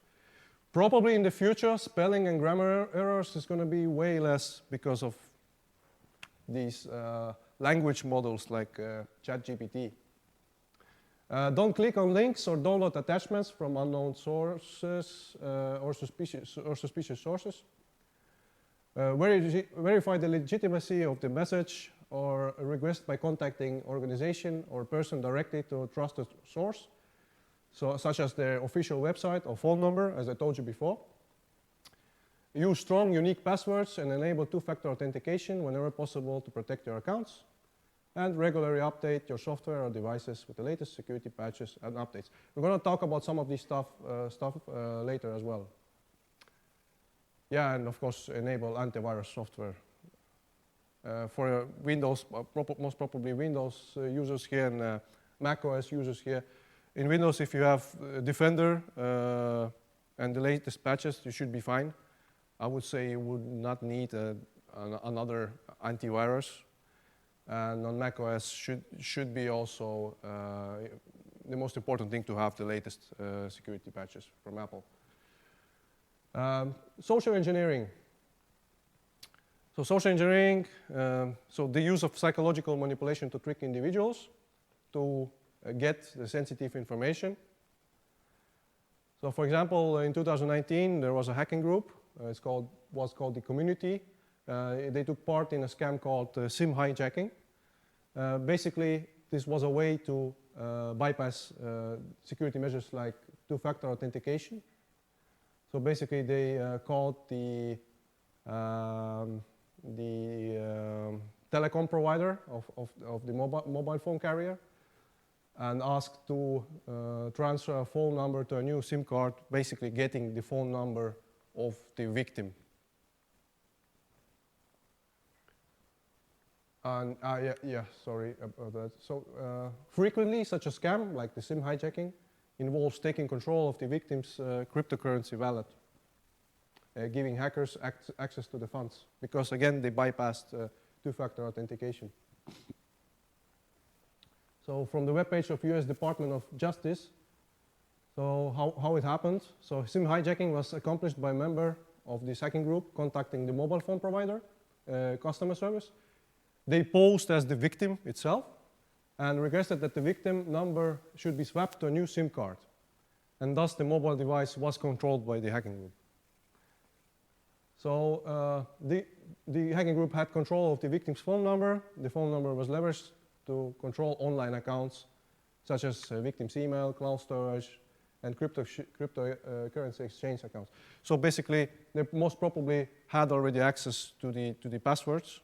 Probably in the future, spelling and grammar errors is going to be way less because of these language models like ChatGPT. Don't click on links or download attachments from unknown sources or suspicious sources. Verify the legitimacy of the message or request by contacting organization or person directly to a trusted source, such as their official website or phone number, as I told you before. Use strong, unique passwords and enable two-factor authentication whenever possible to protect your accounts. And regularly update your software or devices with the latest security patches and updates. We're going to talk about some of this stuff later as well. Yeah, and of course, enable antivirus software. For Windows, most probably Windows users here and Mac OS users here. In Windows, if you have Defender and the latest patches, you should be fine. I would say you would not need another antivirus. And on Mac OS should be also the most important thing to have the latest security patches from Apple. Social engineering. So social engineering, so the use of psychological manipulation to trick individuals to get the sensitive information. So for example, in 2019, there was a hacking group. Was called the Community. They took part in a scam called SIM hijacking. Basically, this was a way to bypass security measures like two-factor authentication. So basically, they called the telecom provider of the mobile phone carrier and asked to transfer a phone number to a new SIM card, basically getting the phone number of the victim. And sorry about that. So frequently, such a scam, like the SIM hijacking, involves taking control of the victim's cryptocurrency wallet, giving hackers access to the funds, because again, they bypassed two-factor authentication. So from the webpage of US Department of Justice, so how it happened. So SIM hijacking was accomplished by a member of this hacking group contacting the mobile phone provider, customer service. They posed as the victim itself and requested that the victim number should be swapped to a new SIM card. And thus the mobile device was controlled by the hacking group. So the hacking group had control of the victim's phone number. The phone number was leveraged to control online accounts, such as victim's email, cloud storage, and cryptocurrency exchange accounts. So basically, they most probably had already access to the passwords.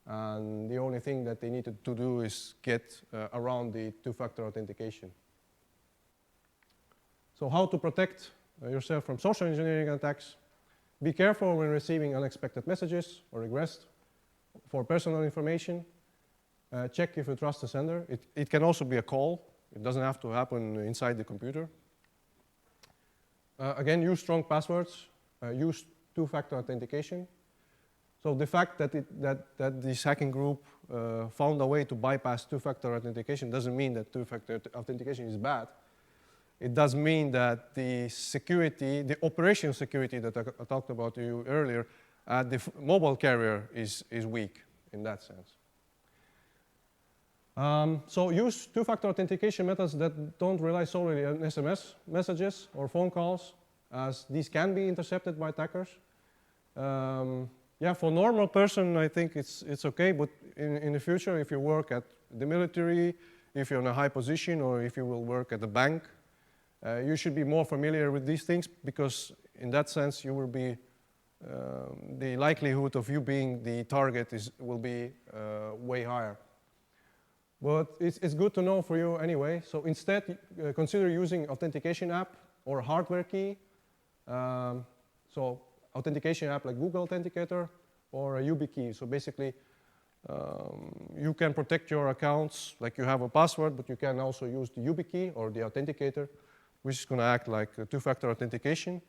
And the only thing that they needed to do is get around the two-factor authentication. So how to protect yourself from social engineering attacks? Be careful when receiving unexpected messages or requests for personal information. Check if you trust the sender. It can also be a call. It doesn't have to happen inside the computer. Again, use strong passwords. Use two-factor authentication. So the fact that this hacking group found a way to bypass two-factor authentication doesn't mean that two-factor authentication is bad. It does mean that the security, the operational security that I talked about to you earlier, at the mobile carrier is weak in that sense. So use two-factor authentication methods that don't rely solely on SMS messages or phone calls, as these can be intercepted by attackers. Yeah, for normal person, I think it's okay, but in the future, if you work at the military, if you're in a high position, or if you will work at a bank, you should be more familiar with these things, because in that sense, you will be, the likelihood of you being the target will be way higher. But it's good to know for you anyway. So instead, consider using authentication app or hardware key. So authentication app like Google Authenticator or a YubiKey. So basically, you can protect your accounts like you have a password, but you can also use the YubiKey or the authenticator, which is going to act like a two-factor authentication.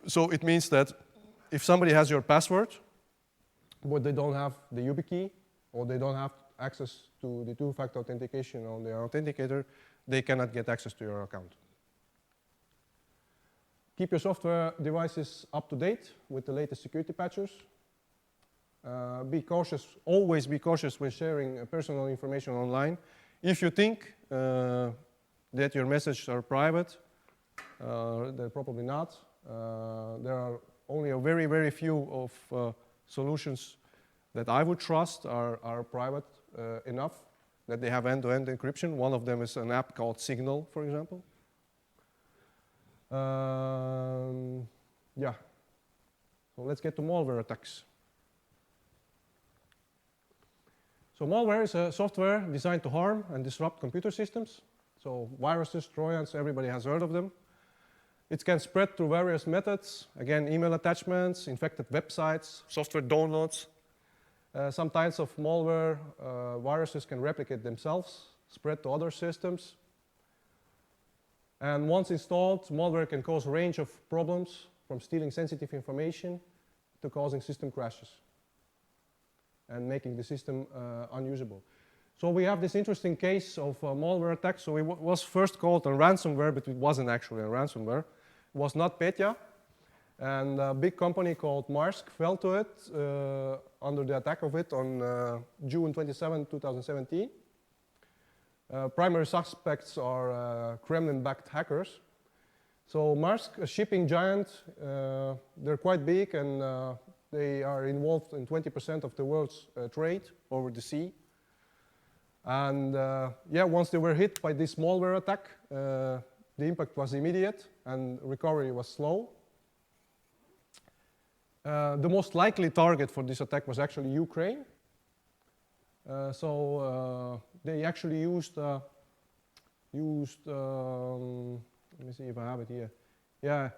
So it means that if somebody has your password, but they don't have the YubiKey, or they don't have access to the two-factor authentication on their authenticator, they cannot get access to your account. Keep your software devices up to date with the latest security patches. Be cautious, always be cautious when sharing personal information online. If you think that your messages are private. They're probably not. There are only a very, very few of solutions that I would trust are private enough that they have end-to-end encryption. One of them is an app called Signal, for example. Yeah. So let's get to malware attacks. So malware is a software designed to harm and disrupt computer systems. So viruses, Trojans, everybody has heard of them. It can spread through various methods. Again, email attachments, infected websites, software downloads. Some types of malware viruses can replicate themselves, spread to other systems. And once installed, malware can cause a range of problems, from stealing sensitive information to causing system crashes and making the system unusable. So we have this interesting case of malware attack. So it was first called a ransomware, but it wasn't actually a ransomware. It was not Petya. And a big company called Maersk fell to it under the attack of it on June 27, 2017. Primary suspects are Kremlin-backed hackers. So Maersk, a shipping giant, they're quite big and they are involved in 20% of the world's trade over the sea. And yeah, once they were hit by this malware attack, the impact was immediate and recovery was slow. The most likely target for this attack was actually Ukraine. So they actually used let me see if I have it here. Yeah,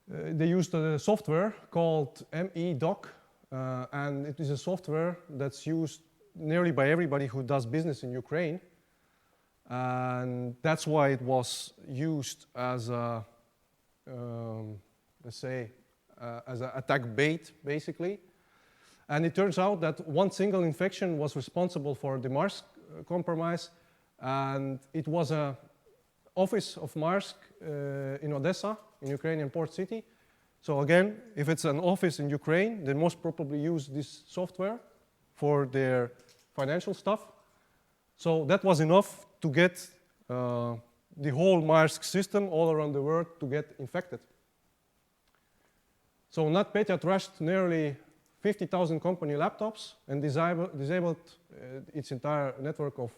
they used a software called MEDoc, and it is a software that's used nearly by everybody who does business in Ukraine. And that's why it was used as a, let's say, as an attack bait, basically. And it turns out that one single infection was responsible for the Maersk compromise, and it was an office of Maersk in Odessa, in Ukrainian port city. So again, if it's an office in Ukraine, they most probably use this software for their financial stuff. So that was enough to get the whole Maersk system all around the world to get infected. So NotPetya trashed nearly 50,000 company laptops and disabled its entire network of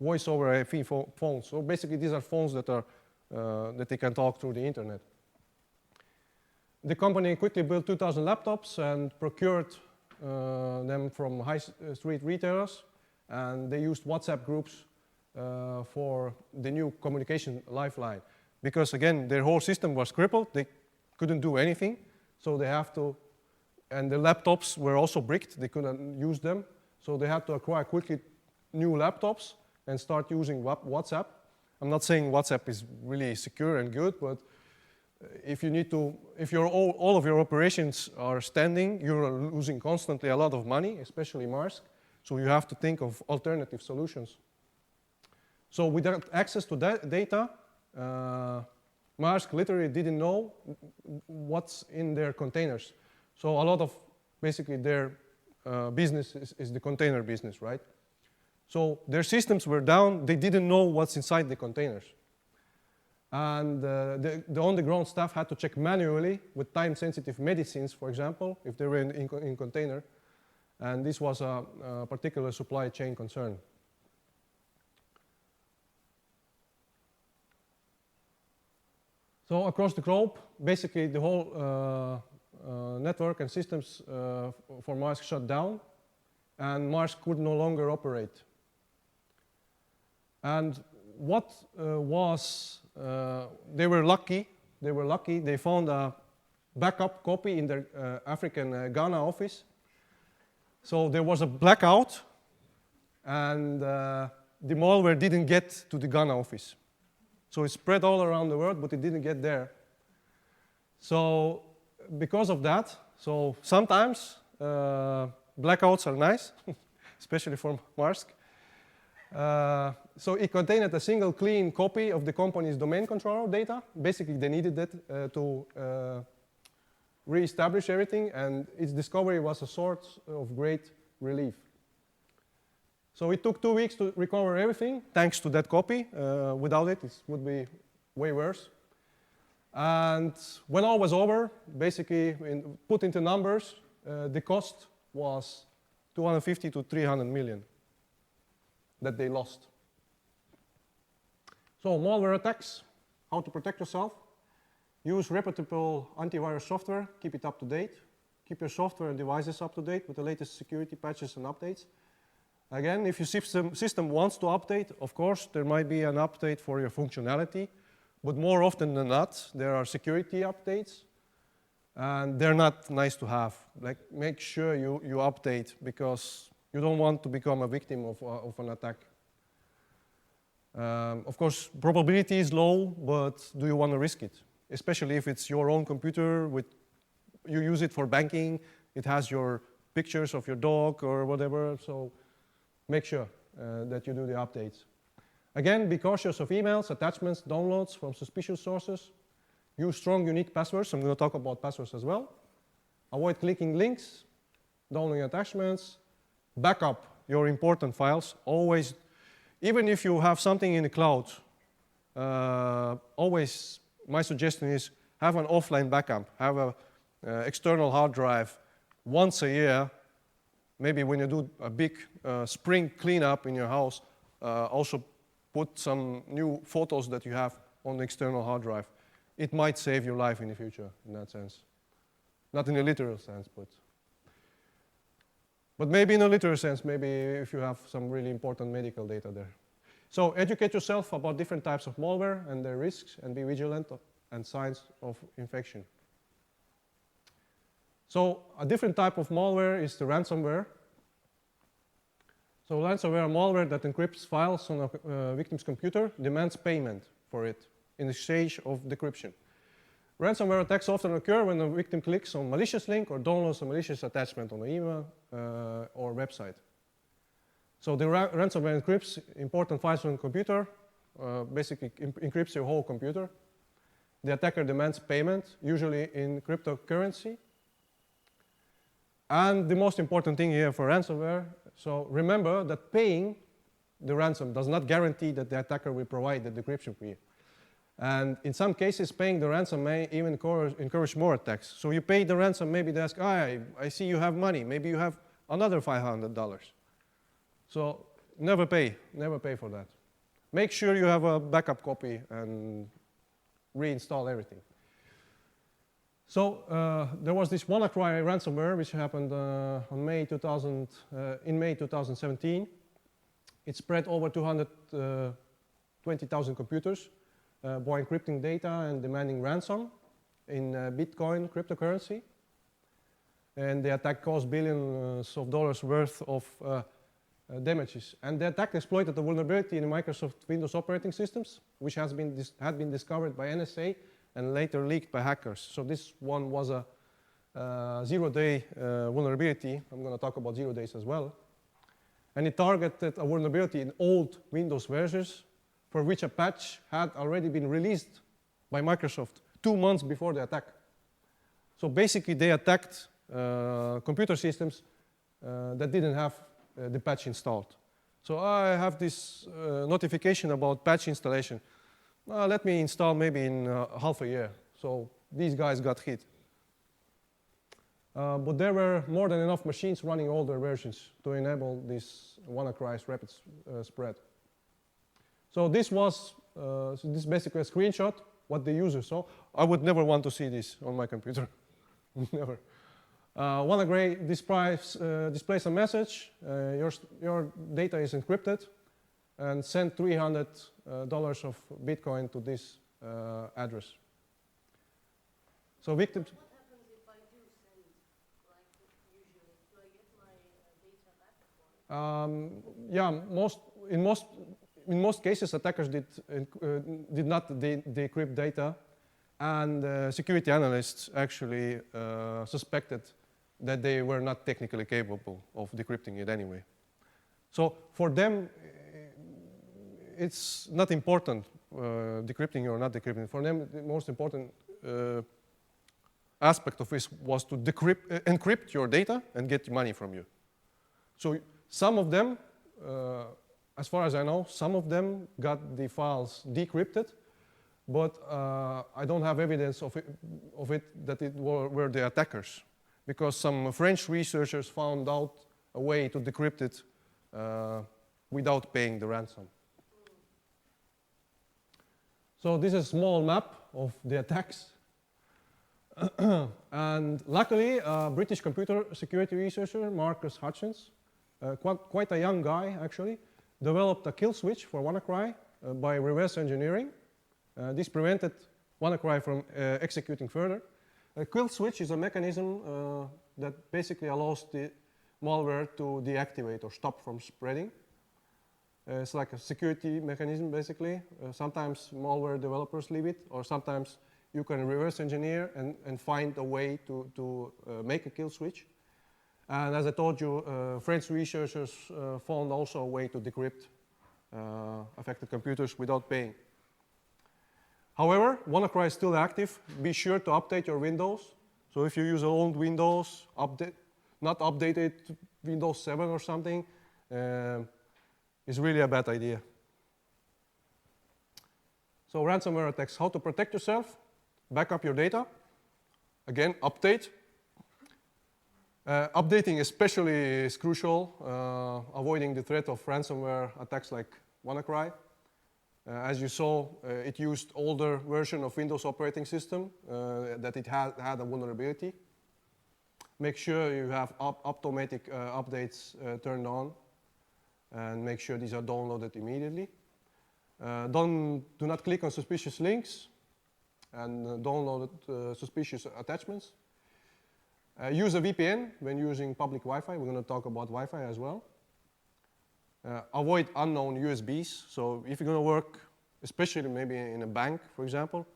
voice over IP phones. So basically, these are phones that are that they can talk through the internet. The company quickly built 2,000 laptops and procured them from high street retailers, and they used WhatsApp groups for the new communication lifeline. Because again, their whole system was crippled, they couldn't do anything, so they have to, and the laptops were also bricked, they couldn't use them, so they had to acquire quickly new laptops and start using WhatsApp. I'm not saying WhatsApp is really secure and good, but if you need to, if all of your operations are standing, you're losing constantly a lot of money, especially Maersk, so you have to think of alternative solutions. So without access to that data, Maersk literally didn't know what's in their containers. So a lot of basically their business is the container business, right? So their systems were down, they didn't know what's inside the containers. And the on-the-ground staff had to check manually with time-sensitive medicines, for example, if they were in container. And this was a particular supply chain concern. So across the globe, basically the whole network and systems for Maersk shut down, and Maersk could no longer operate. And what they were lucky, they found a backup copy in their African Ghana office. So there was a blackout, and the malware didn't get to the Ghana office. So it spread all around the world, but it didn't get there. So because of that, so sometimes blackouts are nice, especially for Maersk. So it contained a single clean copy of the company's domain controller data. Basically, they needed that to re-establish everything, and its discovery was a source of great relief. So it took 2 weeks to recover everything, thanks to that copy. Without it, it would be way worse. And when all was over, basically, put into numbers, the cost was 250 to 300 million that they lost. So malware attacks, how to protect yourself. Use reputable antivirus software, keep it up to date. Keep your software and devices up to date with the latest security patches and updates. Again, if your system wants to update, of course, there might be an update for your functionality, but more often than not, there are security updates, and they're not nice to have. Like, make sure you update, because you don't want to become a victim of an attack. Of course, probability is low, but do you want to risk it? Especially if it's your own computer, you use it for banking, it has your pictures of your dog or whatever, so make sure that you do the updates. Again, be cautious of emails, attachments, downloads from suspicious sources. Use strong, unique passwords. I'm going to talk about passwords as well. Avoid clicking links, downloading attachments. Backup your important files. Always, even if you have something in the cloud, always, my suggestion is have an offline backup. Have an external hard drive once a year. Maybe when you do a big spring cleanup in your house, also put some new photos that you have on the external hard drive. It might save your life in the future, in that sense. Not in a literal sense, but maybe in a literal sense, maybe if you have some really important medical data there. So educate yourself about different types of malware and their risks, and be vigilant and signs of infection. So a different type of malware is the ransomware. So ransomware malware that encrypts files on a victim's computer demands payment for it in exchange of decryption. Ransomware attacks often occur when the victim clicks on a malicious link or downloads a malicious attachment on an email or website. So the ransomware encrypts important files on a computer, basically encrypts your whole computer. The attacker demands payment, usually in cryptocurrency. And the most important thing here for ransomware, so remember that paying the ransom does not guarantee that the attacker will provide the decryption key. And in some cases, paying the ransom may even encourage more attacks. So you pay the ransom, maybe they ask, I see you have money, maybe you have another $500. So never pay for that. Make sure you have a backup copy and reinstall everything. So there was this WannaCry ransomware which happened in May 2017. It spread over 220,000 computers by encrypting data and demanding ransom in Bitcoin cryptocurrency. And the attack caused billions of dollars worth of damages. And the attack exploited the vulnerability in Microsoft Windows operating systems, which had been discovered by NSA and later leaked by hackers. So this one was a zero-day vulnerability. I'm going to talk about 0 days as well. And it targeted a vulnerability in old Windows versions for which a patch had already been released by Microsoft 2 months before the attack. So basically, they attacked computer systems that didn't have the patch installed. So I have this notification about patch installation. Let me install maybe in half a year. So these guys got hit. But there were more than enough machines running older versions to enable this WannaCry's rapid spread. So this was this basically a screenshot what the user saw. I would never want to see this on my computer. Never. WannaCry displays a message. Your data is encrypted, and send $300 of Bitcoin to this address. So victims. What happens if I do send, like usually? Do I get my data back? In most cases, attackers did not decrypt data, and security analysts actually suspected that they were not technically capable of decrypting it anyway. So for them, it's not important decrypting or not decrypting. For them, the most important aspect of this was to encrypt your data and get money from you. So some of them as far as I know, some of them got the files decrypted, but I don't have evidence of it that it were the attackers, because some French researchers found out a way to decrypt it without paying the ransom. So this is a small map of the attacks. And luckily, a British computer security researcher, Marcus Hutchins, quite a young guy actually, developed a kill switch for WannaCry by reverse engineering. This prevented WannaCry from executing further. A kill switch is a mechanism that basically allows the malware to deactivate or stop from spreading. It's like a security mechanism, basically. Sometimes malware developers leave it, or sometimes you can reverse engineer and find a way to make a kill switch. And as I told you, French researchers found also a way to decrypt affected computers without paying. However, WannaCry is still active. Be sure to update your Windows. So if you use old Windows, not updated to Windows 7 or something, is really a bad idea. So ransomware attacks, how to protect yourself, back up your data. Again, update. Updating especially is crucial, avoiding the threat of ransomware attacks like WannaCry. As you saw, it used older version of Windows operating system that it had a vulnerability. Make sure you have automatic updates turned on, and make sure these are downloaded immediately. Do not click on suspicious links and download suspicious attachments. Use a VPN when using public Wi-Fi. We're going to talk about Wi-Fi as well. Avoid unknown USBs. So if you're going to work, especially maybe in a bank, for example,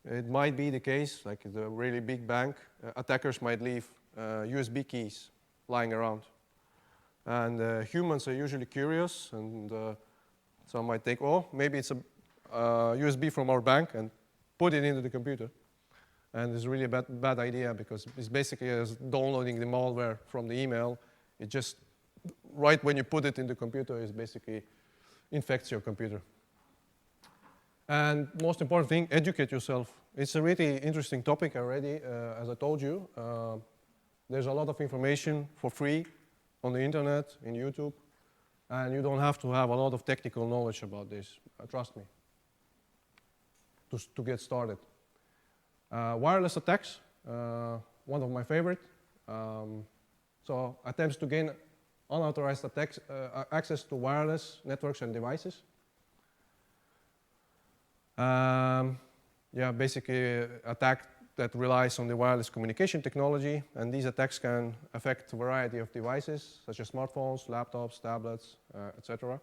it might be the case, like the really big bank, attackers might leave USB keys lying around. And humans are usually curious, and some might think, oh, maybe it's a USB from our bank, and put it into the computer. And it's really a bad idea, because it's basically as downloading the malware from the email. It just, right when you put it in the computer, it basically infects your computer. And most important thing, educate yourself. It's a really interesting topic already, as I told you. There's a lot of information for free on the internet, in YouTube, and you don't have to have a lot of technical knowledge about this, trust me, to get started. Wireless attacks, one of my favorite. So attempts to gain unauthorized access to wireless networks and devices. Yeah, basically attack that relies on the wireless communication technology, and these attacks can affect a variety of devices, such as smartphones, laptops, tablets, etc.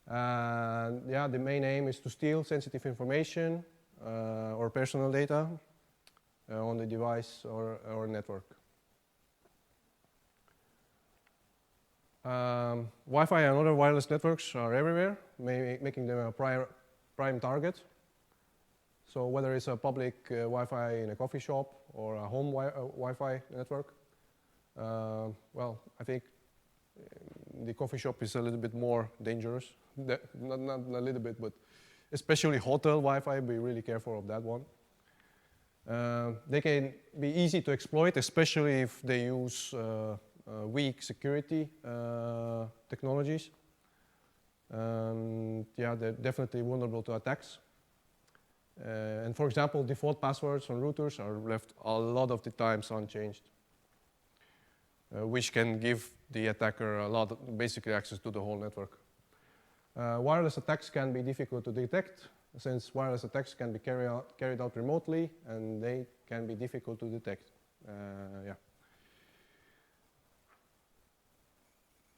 And yeah, the main aim is to steal sensitive information or personal data on the device or network. Wi-Fi and other wireless networks are everywhere, making them a prime target. So whether it's a public Wi-Fi in a coffee shop or a home Wi-Fi network, well, I think the coffee shop is a little bit more dangerous. Not a little bit, but especially hotel Wi-Fi, be really careful of that one. They can be easy to exploit, especially if they use weak security technologies. Yeah, they're definitely vulnerable to attacks. And for example, default passwords on routers are left a lot of the times unchanged, which can give the attacker a lot of basically access to the whole network. Wireless attacks can be difficult to detect, since wireless attacks can be carried out remotely, and they can be difficult to detect. Yeah.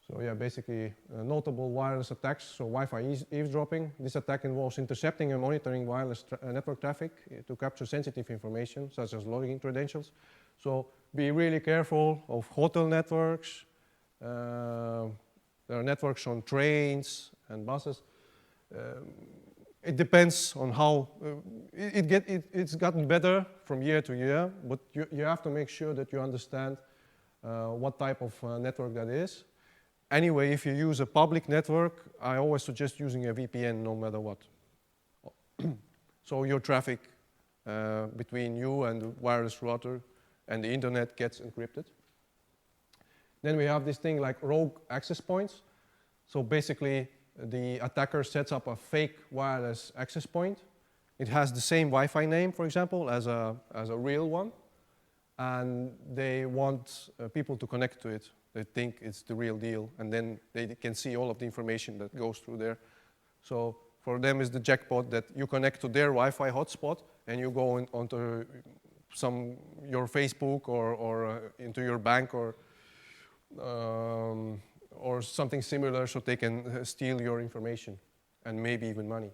So yeah, basically notable wireless attacks, so Wi-Fi eavesdropping. This attack involves intercepting and monitoring wireless network traffic to capture sensitive information, such as login credentials. So be really careful of hotel networks. There are networks on trains and buses. It depends on how, it's gotten better from year to year, but you have to make sure that you understand what type of network that is. anyway, if you use a public network, I always suggest using a VPN no matter what. So your traffic between you and the wireless router and the internet gets encrypted. Then we have this thing like rogue access points. So basically, the attacker sets up a fake wireless access point. It has the same Wi-Fi name, for example, as a real one. And they want people to connect to it. They think it's the real deal. And then they can see all of the information that goes through there. So for them, it's the jackpot that you connect to their Wi-Fi hotspot and you go onto your Facebook or into your bank or something similar, so they can steal your information and maybe even money.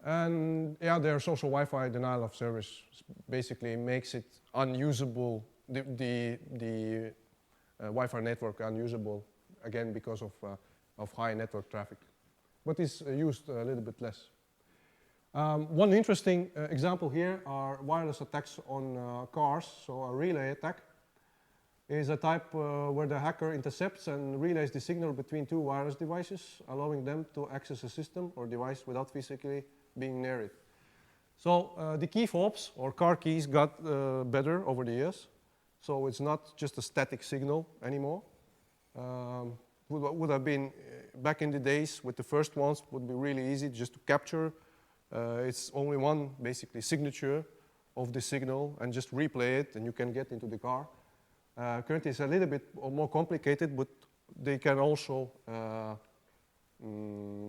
And yeah, there's also Wi-Fi denial of service. Basically makes it unusable, the Wi-Fi network unusable, again because of high network traffic. But it's used a little bit less. One interesting example here are wireless attacks on cars. So a relay attack is a type where the hacker intercepts and relays the signal between two wireless devices, allowing them to access a system or device without physically being near it. So the key fobs, or car keys, got better over the years. So it's not just a static signal anymore. Would have been, back in the days with the first ones, would be really easy just to capture. It's only one, basically, signature of the signal and just replay it and you can get into the car. Currently it's a little bit more complicated, but they can also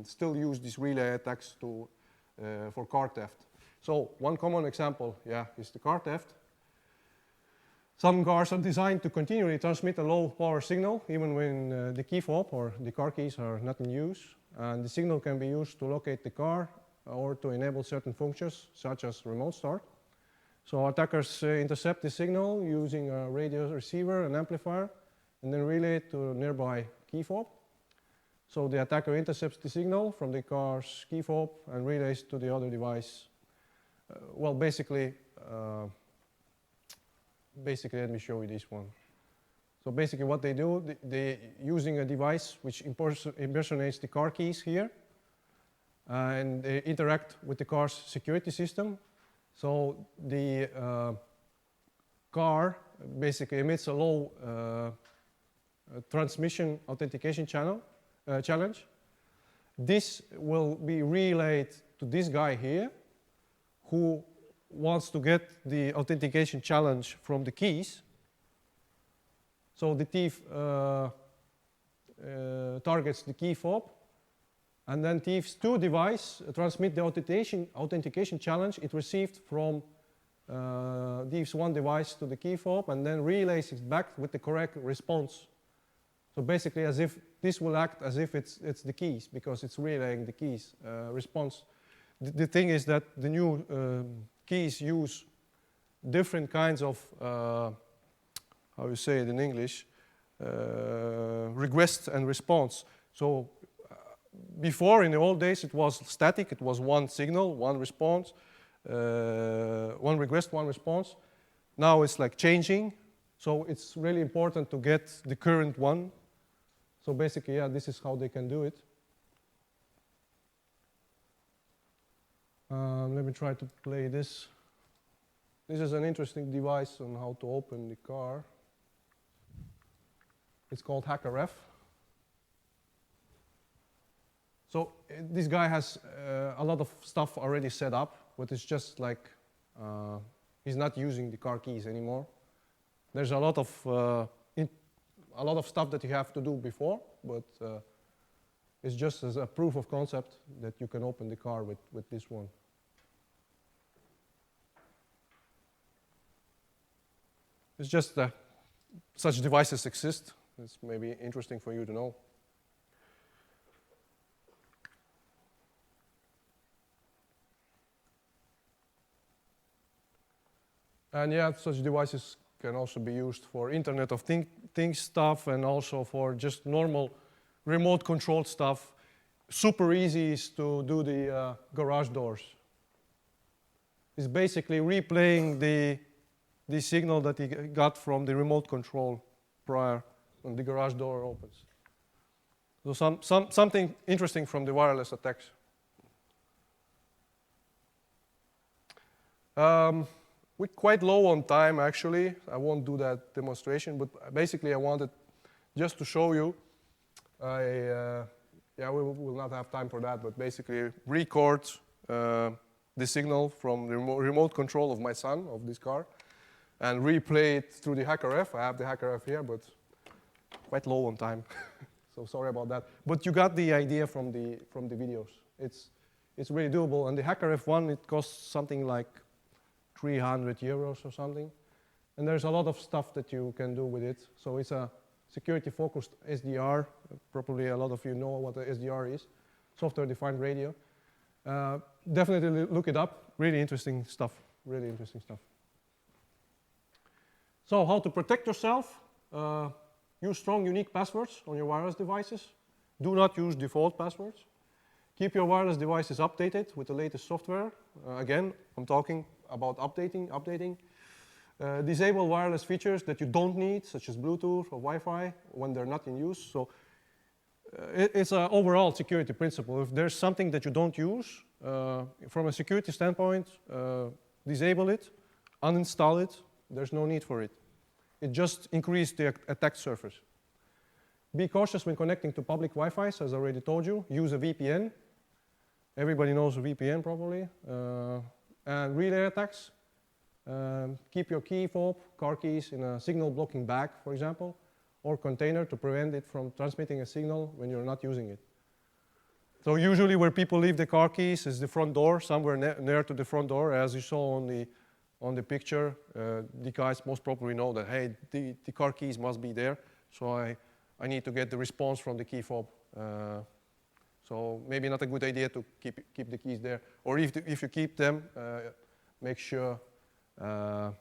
still use these relay attacks for car theft. So one common example, is the car theft. Some cars are designed to continually transmit a low power signal, even when the key fob or the car keys are not in use. And the signal can be used to locate the car or to enable certain functions, such as remote start. So attackers intercept the signal using a radio receiver and amplifier, and then relay it to a nearby key fob. So the attacker intercepts the signal from the car's key fob and relays to the other device. Basically, let me show you this one. So basically what they do, they using a device which impersonates the car keys here, and they interact with the car's security system. So the car basically emits a low transmission authentication challenge. This will be relayed to this guy here, who wants to get the authentication challenge from the keys. So the thief targets the key fob, and then thief's two device transmit the authentication challenge it received from thief's one device to the key fob, and then relays it back with the correct response. So basically, as if this will act as if it's the keys, because it's relaying the keys response. The thing is that the new keys use different kinds of, how you say it in English, request and response. So before, in the old days, it was static. It was one signal, one response, one request, one response. Now it's like changing. So it's really important to get the current one. So basically, this is how they can do it. Let me try to play this. This is an interesting device on how to open the car. It's called HackerF. So this guy has a lot of stuff already set up, but it's just like he's not using the car keys anymore. There's a lot of stuff that you have to do before, but it's just as a proof of concept that you can open the car with this one. It's just that such devices exist. It's maybe interesting for you to know. And such devices can also be used for Internet of Things stuff, and also for just normal remote controlled stuff. Super easy is to do the garage doors. It's basically replaying the signal that he got from the remote control prior and the garage door opens. So something interesting from the wireless attacks. We're quite low on time, actually. I won't do that demonstration, but basically I wanted just to show you. Yeah, we will not have time for that, but basically record the signal from the remote control of my son, of this car, and replay it through the HackerF. I have the HackerF here, but quite low on time. So sorry about that. But you got the idea from the videos. It's really doable. And the HackerF one, it costs something like 300 euros or something. And there's a lot of stuff that you can do with it. So it's a security-focused SDR. Probably a lot of you know what the SDR is, software-defined radio. Definitely look it up. Really interesting stuff. Really interesting stuff. So how to protect yourself? Use strong, unique passwords on your wireless devices. Do not use default passwords. Keep your wireless devices updated with the latest software. Again, I'm talking about updating. Disable wireless features that you don't need, such as Bluetooth or Wi-Fi, when they're not in use. So it's an overall security principle. If there's something that you don't use, from a security standpoint, disable it, uninstall it. There's no need for it. It just increased the attack surface. Be cautious when connecting to public Wi-Fi, as I already told you. Use a VPN. Everybody knows a VPN probably. And relay attacks. Keep your key fob, car keys in a signal blocking bag, for example, or container to prevent it from transmitting a signal when you're not using it. So usually where people leave the car keys is the front door, somewhere near to the front door, as you saw on the picture. The guys most probably know that, hey, the car keys must be there, so I need to get the response from the key fob. So maybe not a good idea to keep the keys there. Or if you keep them, make sure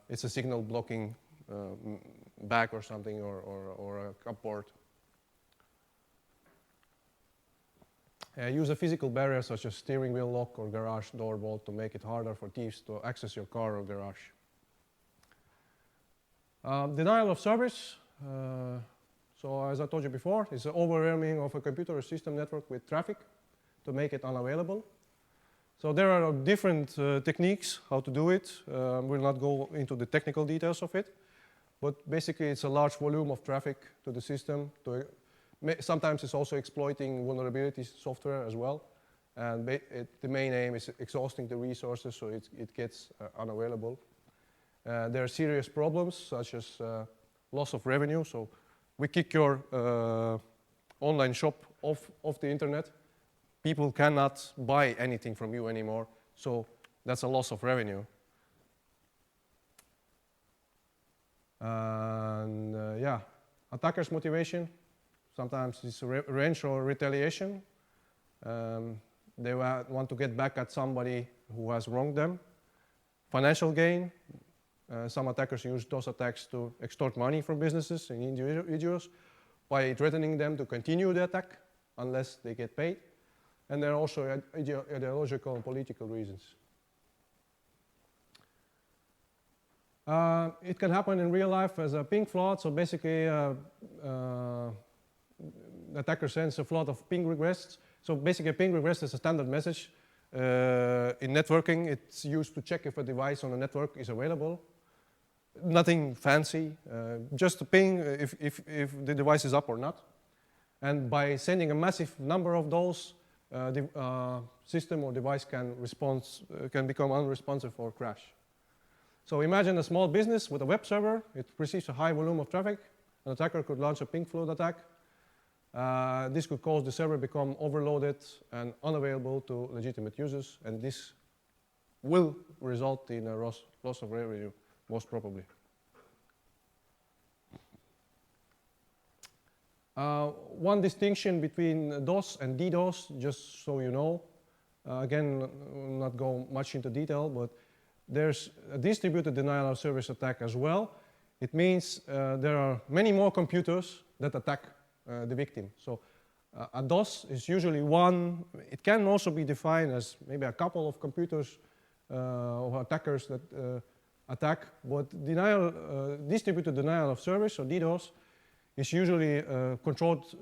it's a signal blocking bag or something, or a cupboard. Use a physical barrier such as steering wheel lock or garage door bolt to make it harder for thieves to access your car or garage. Denial of service. So as I told you before, it's an overwhelming of a computer or system network with traffic to make it unavailable. So there are different techniques how to do it. We'll not go into the technical details of it, but basically it's a large volume of traffic to the system. Sometimes it's also exploiting vulnerability software as well. And the main aim is exhausting the resources so it gets unavailable. There are serious problems such as loss of revenue. So we kick your online shop off the internet. People cannot buy anything from you anymore. So that's a loss of revenue. And yeah, attackers' motivation. Sometimes it's revenge or retaliation. They want to get back at somebody who has wronged them. Financial gain. Some attackers use those attacks to extort money from businesses and individuals by threatening them to continue the attack unless they get paid. And there are also ideological and political reasons. It can happen in real life as a ping flood. So basically, the attacker sends a flood of ping requests. So basically, a ping request is a standard message. In networking, it's used to check if a device on a network is available. Nothing fancy, just a ping if the device is up or not. And by sending a massive number of those, the system or device can become unresponsive or crash. So imagine a small business with a web server. It receives a high volume of traffic. An attacker could launch a ping flood attack. This could cause the server become overloaded and unavailable to legitimate users, and this will result in a loss of revenue, most probably. One distinction between DOS and DDoS, just so you know. Again, will not go much into detail, but there's a distributed denial of service attack as well. It means there are many more computers that attack the victim. So a DOS is usually one. It can also be defined as maybe a couple of computers or attackers that attack. But distributed denial of service, or DDoS, is usually controlled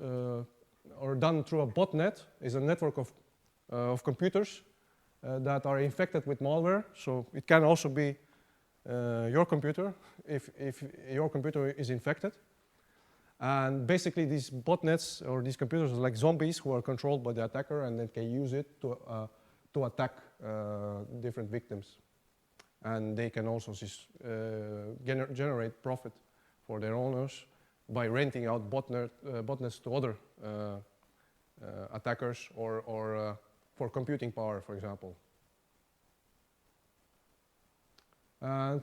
or done through a botnet. Is a network of computers that are infected with malware. So it can also be your computer if your computer is infected. And basically these botnets or these computers are like zombies who are controlled by the attacker, and they can use it to attack different victims. And they can also generate profit for their owners by renting out botnets to other attackers or for computing power, for example. And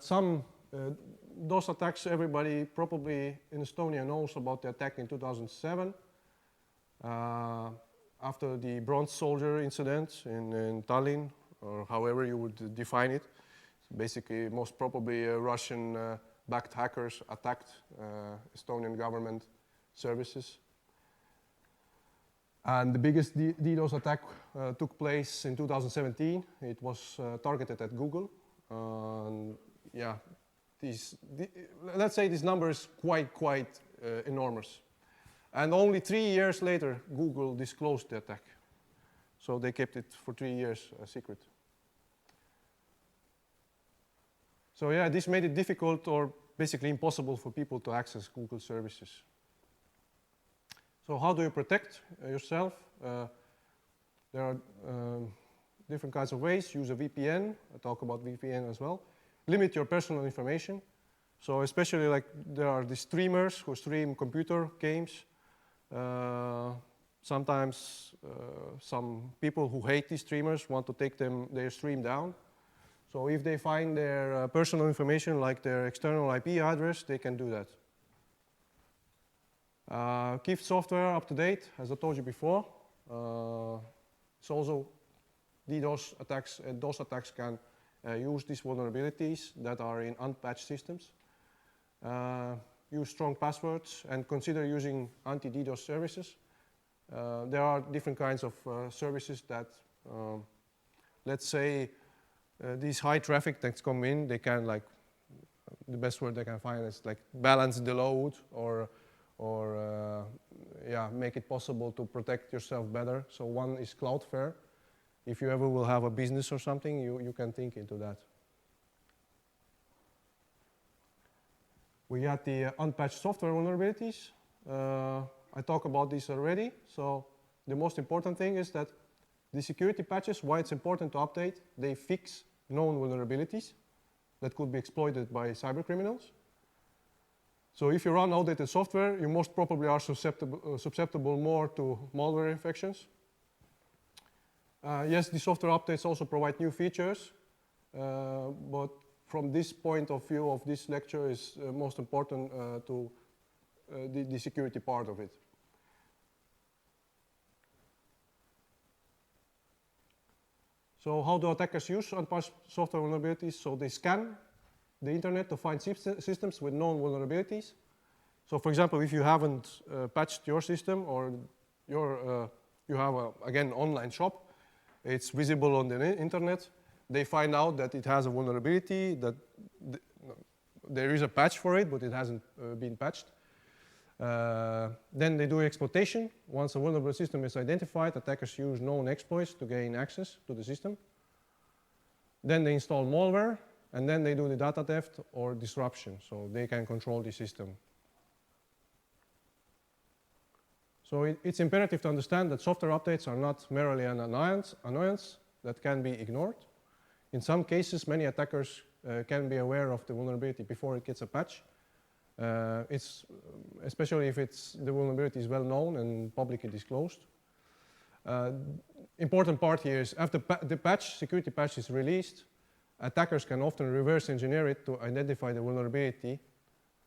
those attacks, everybody probably in Estonia knows about the attack in 2007 after the Bronze Soldier incident in Tallinn, or however you would define it. So basically, most probably Russian-backed hackers attacked Estonian government services. And the biggest DDoS attack took place in 2017. It was targeted at Google. Yeah, let's say this number is quite enormous. And only 3 years later, Google disclosed the attack. So they kept it for 3 years a secret. So yeah, this made it difficult or basically impossible for people to access Google services. So how do you protect yourself? There are different kinds of ways. Use a VPN. I'll talk about VPN as well. Limit your personal information. So especially like there are the streamers who stream computer games. Sometimes some people who hate these streamers want to take their stream down. So if they find their personal information, like their external IP address, they can do that. Keep software up to date, as I told you before. It's also DDoS attacks and DOS attacks can use these vulnerabilities that are in unpatched systems. Use strong passwords and consider using anti-DDoS services. There are different kinds of services that, let's say, these high traffic that come in, they can like, the best word they can find is like balance the load or yeah, make it possible to protect yourself better. So one is Cloudflare. If you ever will have a business or something, you can think into that. We got the unpatched software vulnerabilities. I talked about this already. So the most important thing is that the security patches, why it's important to update, they fix known vulnerabilities that could be exploited by cybercriminals. So if you run outdated software, you most probably are susceptible more to malware infections. Yes, the software updates also provide new features, but from this point of view of this lecture is most important to the security part of it. So how do attackers use unpatched software vulnerabilities? So they scan the internet to find systems with known vulnerabilities. So for example, if you haven't patched your system or you have, again, online shop, it's visible on the internet, they find out that it has a vulnerability, that there is a patch for it, but it hasn't been patched. Then they do exploitation. Once a vulnerable system is identified, attackers use known exploits to gain access to the system. Then they install malware, and then they do the data theft or disruption, so they can control the system. So it's imperative to understand that software updates are not merely an annoyance that can be ignored. In some cases, many attackers can be aware of the vulnerability before it gets a patch. Especially if the vulnerability is well known and publicly disclosed. Important part here is after the security patch is released, attackers can often reverse engineer it to identify the vulnerability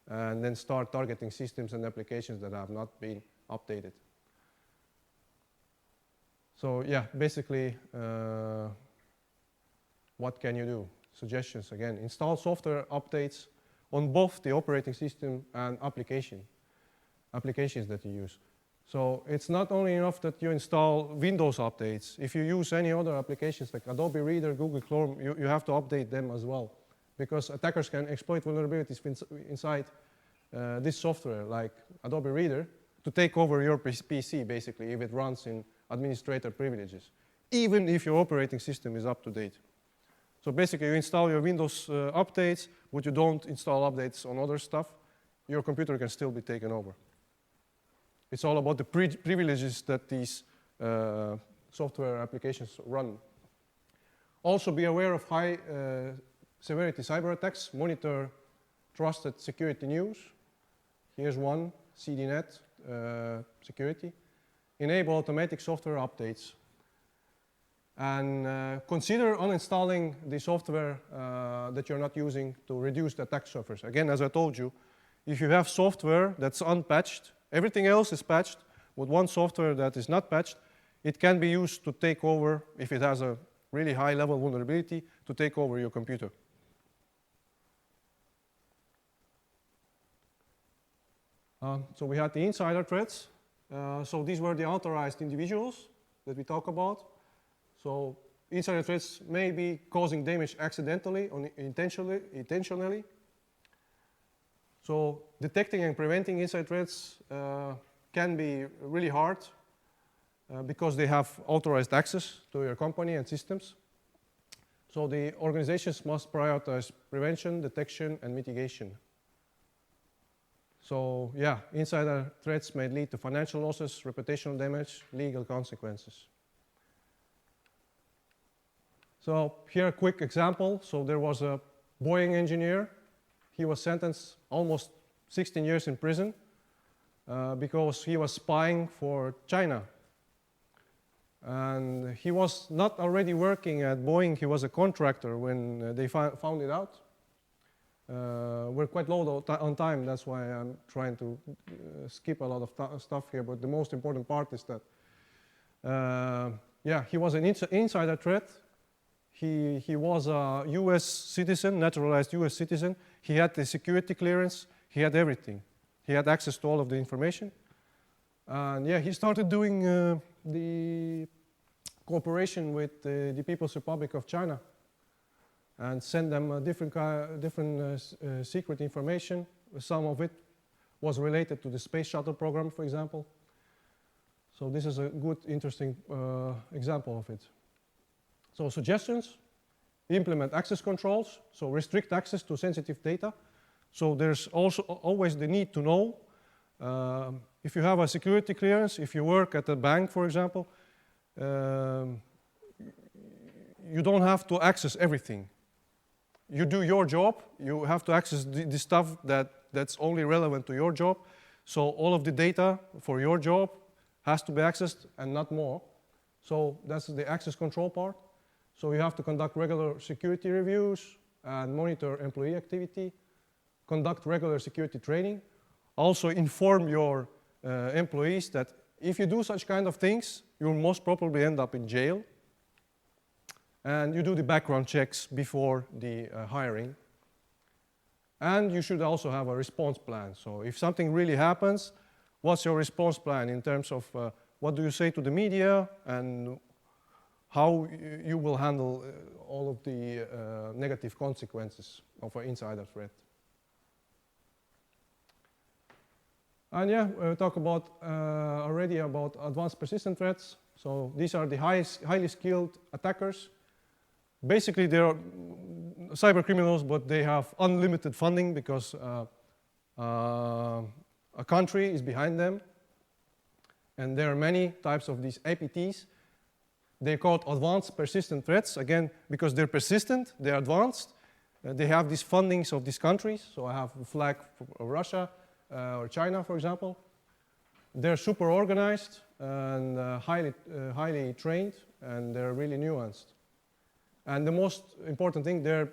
and then start targeting systems and applications that have not been updated. So yeah, basically, what can you do? Suggestions again, install software updates on both the operating system and applications that you use. So it's not only enough that you install Windows updates. If you use any other applications like Adobe Reader, Google Chrome, you have to update them as well, because attackers can exploit vulnerabilities inside this software, like Adobe Reader, to take over your PC, basically, if it runs in administrator privileges, even if your operating system is up to date. So basically, you install your Windows updates, but you don't install updates on other stuff, your computer can still be taken over. It's all about the privileges that these software applications run. Also be aware of high severity cyber attacks. Monitor trusted security news. Here's one, CDNet security. Enable automatic software updates. And consider uninstalling the software that you're not using to reduce the attack surface. Again, as I told you, if you have software that's unpatched, everything else is patched, but one software that is not patched, it can be used to take over, if it has a really high level vulnerability, to take over your computer. So we had the insider threats. So these were the authorized individuals that we talk about. So insider threats may be causing damage accidentally or intentionally. So detecting and preventing insider threats can be really hard because they have authorized access to your company and systems. So the organizations must prioritize prevention, detection, and mitigation. So yeah, insider threats may lead to financial losses, reputational damage, legal consequences. So here a quick example. So there was a Boeing engineer. He was sentenced almost 16 years in prison because he was spying for China. And he was not already working at Boeing, he was a contractor when they found it out. We're quite low on time, that's why I'm trying to skip a lot of stuff here, but the most important part is that, yeah, he was an insider threat. He was a US citizen, naturalized US citizen. He had the security clearance, he had everything. He had access to all of the information. And yeah, he started doing the cooperation with the People's Republic of China and send them different secret information. Some of it was related to the space shuttle program, for example. So this is a good, interesting example of it. So suggestions, implement access controls, so restrict access to sensitive data. So there's also always the need to know if you have a security clearance, if you work at a bank, for example, you don't have to access everything. You do your job, you have to access the stuff that's only relevant to your job. So all of the data for your job has to be accessed and not more. So that's the access control part. So you have to conduct regular security reviews and monitor employee activity, conduct regular security training. Also inform your employees that if you do such kind of things, you'll most probably end up in jail. And you do the background checks before the hiring. And you should also have a response plan. So if something really happens, what's your response plan in terms of what do you say to the media and how you will handle all of the negative consequences of an insider threat. And yeah, we talked about already about advanced persistent threats. So these are the highly skilled attackers. Basically, they are cyber criminals, but they have unlimited funding because a country is behind them. And there are many types of these APTs. They're called advanced persistent threats, again, because they're persistent, they're advanced. They have these fundings of these countries. So I have a flag for Russia or China, for example. They're super organized and highly trained, and they're really nuanced. And the most important thing, they're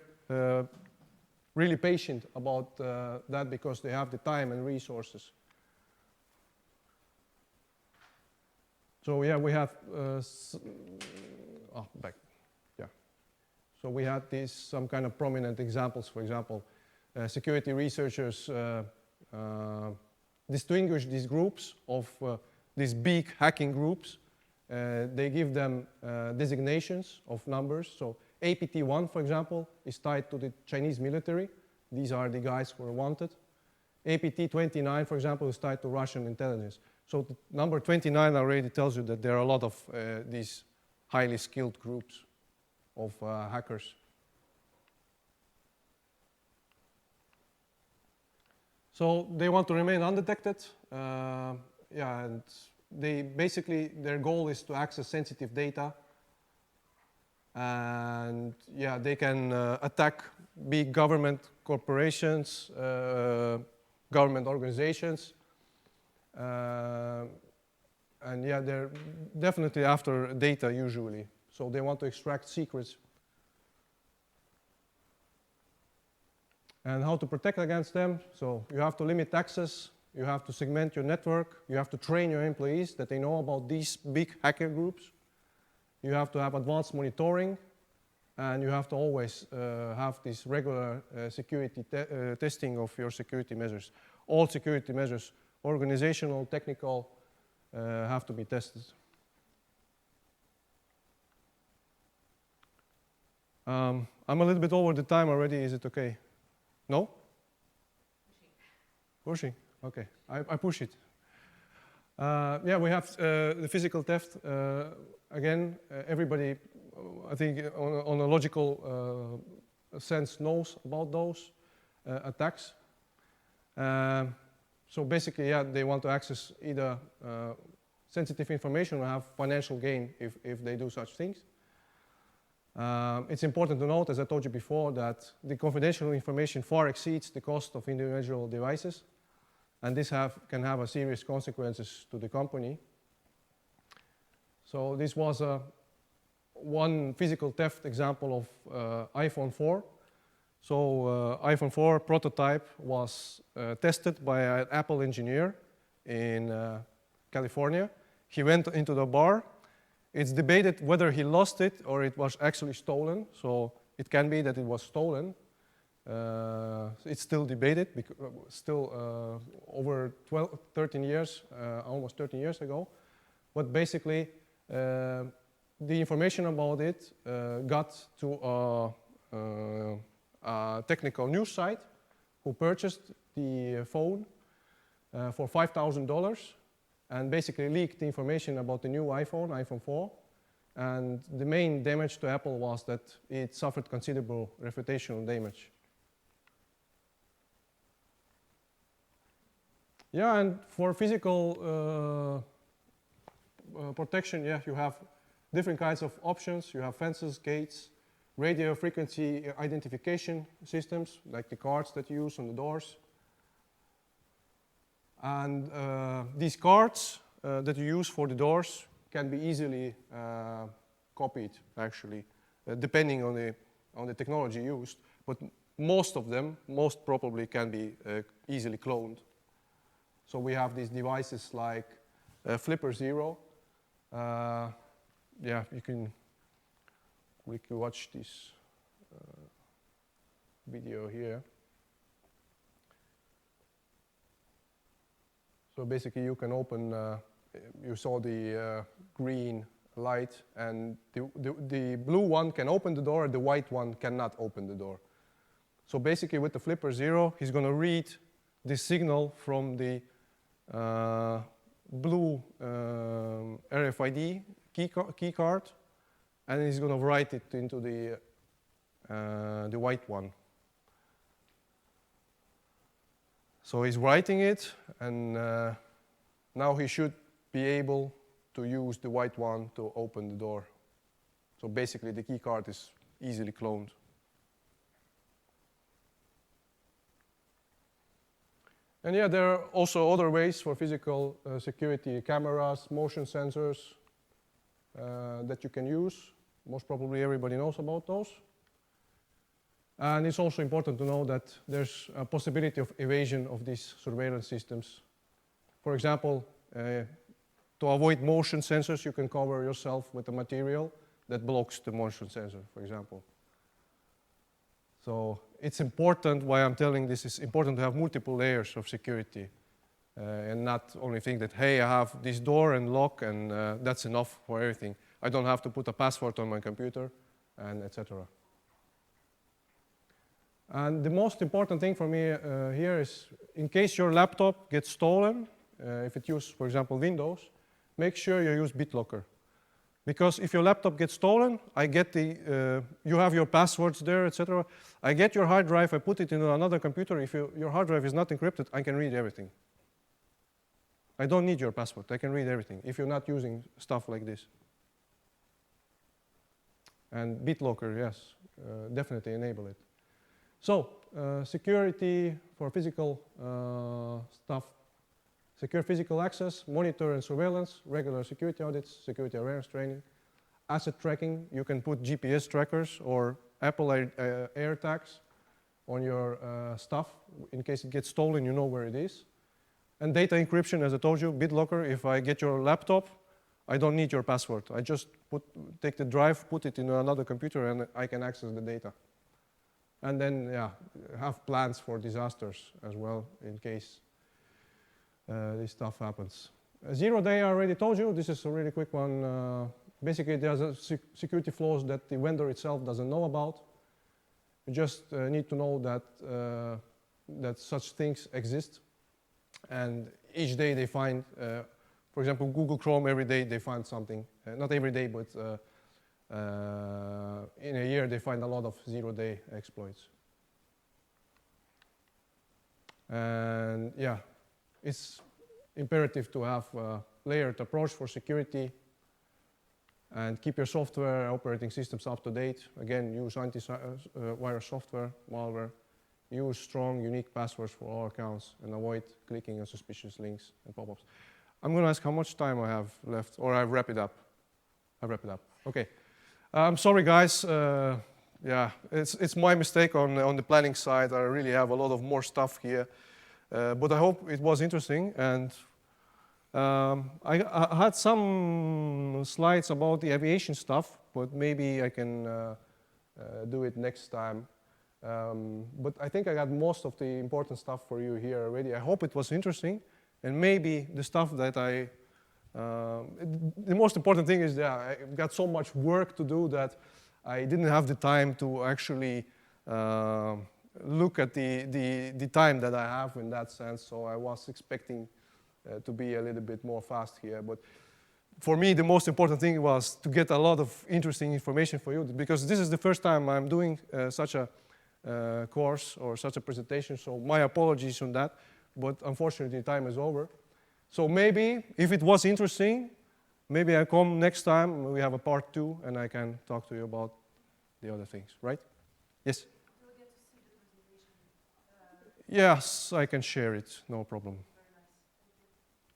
really patient about that because they have the time and resources. So yeah, we have So we had some kind of prominent examples. For example, security researchers distinguish these groups of these big hacking groups. They give them designations of numbers. So APT1, for example, is tied to the Chinese military. These are the guys who are wanted. APT-29, for example, is tied to Russian intelligence. So the number 29 already tells you that there are a lot of these highly skilled groups of hackers. So they want to remain undetected. Yeah, and they basically, their goal is to access sensitive data. And yeah, they can attack big government corporations, government organizations. And yeah, they're definitely after data usually. So they want to extract secrets. And how to protect against them? So you have to limit access. You have to segment your network. You have to train your employees that they know about these big hacker groups. You have to have advanced monitoring. And you have to always have this regular security testing of your security measures. All security measures, organizational, technical, have to be tested. I'm a little bit over the time already. Is it okay? No? Pushing. Okay, I push it. Yeah, we have the physical theft. Again, everybody, I think, on a logical sense, knows about those attacks. So basically, yeah, they want to access either sensitive information or have financial gain if they do such things. It's important to note, as I told you before, that the confidential information far exceeds the cost of individual devices, and this can have a serious consequences to the company. So this was one physical theft example of iPhone 4. So iPhone 4 prototype was tested by an Apple engineer in California. He went into the bar. It's debated whether he lost it or it was actually stolen. So it can be that it was stolen. It's still debated, still over 13 years, almost 13 years ago. But basically, the information about it got to a technical news site who purchased the phone for $5,000 and basically leaked the information about the new iPhone 4. And the main damage to Apple was that it suffered considerable reputational damage. Yeah, and for physical protection, yeah, you have different kinds of options. You have fences, gates, radio frequency identification systems, like the cards that you use on the doors. And these cards that you use for the doors can be easily copied, actually, depending on the technology used. But most of them, most probably, can be easily cloned. So we have these devices like Flipper Zero. Yeah, you can quickly watch this video here. So basically, you can open. You saw the green light, and the blue one can open the door. The white one cannot open the door. So basically, with the Flipper Zero, he's going to read the signal from the blue RFID key card, and he's going to write it into the white one. So he's writing it, and now he should be able to use the white one to open the door. So basically, the key card is easily cloned. And yeah, there are also other ways for physical security: cameras, motion sensors that you can use. Most probably everybody knows about those. And it's also important to know that there's a possibility of evasion of these surveillance systems. For example, to avoid motion sensors, you can cover yourself with a material that blocks the motion sensor, for example. So it's important, why I'm telling this, it's important to have multiple layers of security and not only think that, hey, I have this door and lock and that's enough for everything. I don't have to put a password on my computer and etc. And the most important thing for me here is, in case your laptop gets stolen, if it uses, for example, Windows, make sure you use BitLocker. Because if your laptop gets stolen, I get you have your passwords there, etc. I get your hard drive, I put it into another computer. If your hard drive is not encrypted, I can read everything. I don't need your password. I can read everything if you're not using stuff like this. And BitLocker, yes, definitely enable it. So, security for physical stuff. Secure physical access, monitor and surveillance, regular security audits, security awareness training, asset tracking. You can put GPS trackers or Apple AirTags on your stuff. In case it gets stolen, you know where it is. And data encryption, as I told you, BitLocker. If I get your laptop, I don't need your password. I just take the drive, put it in another computer, and I can access the data. And then, yeah, have plans for disasters as well in case this stuff happens. 0 day, I already told you. This is a really quick one. Basically, there's a security flaws that the vendor itself doesn't know about. You just need to know that, that such things exist. And each day they find, for example, Google Chrome, every day they find something. Not every day, but in a year they find a lot of 0 day exploits. And yeah, it's imperative to have a layered approach for security and keep your software operating systems up to date. Again, use anti-virus software, malware. Use strong, unique passwords for all accounts and avoid clicking on suspicious links and pop-ups. I'm going to ask how much time I have left, or I wrap it up. I wrap it up. Okay. I'm sorry, guys. Yeah, it's my mistake on the planning side. I really have a lot of more stuff here, but I hope it was interesting. And I had some slides about the aviation stuff, but maybe I can do it next time. But I think I got most of the important stuff for you here already. I hope it was interesting, and maybe the stuff that the most important thing is that I got so much work to do that I didn't have the time to actually look at the time that I have in that sense. So I was expecting to be a little bit more fast here. But for me, the most important thing was to get a lot of interesting information for you, because this is the first time I'm doing such a course or such a presentation. So my apologies on that. But unfortunately, time is over. So maybe, if it was interesting, maybe I come next time, we have a part 2, and I can talk to you about the other things, right? Yes? You'll get to see the presentation. Yes, I can share it, no problem. Very nice.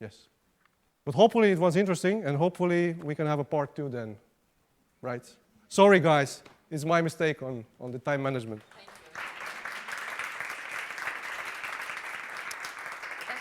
Thank you. Yes. But hopefully it was interesting, and hopefully we can have a part 2 then, right? Sorry, guys. It's my mistake on the time management. Thank you.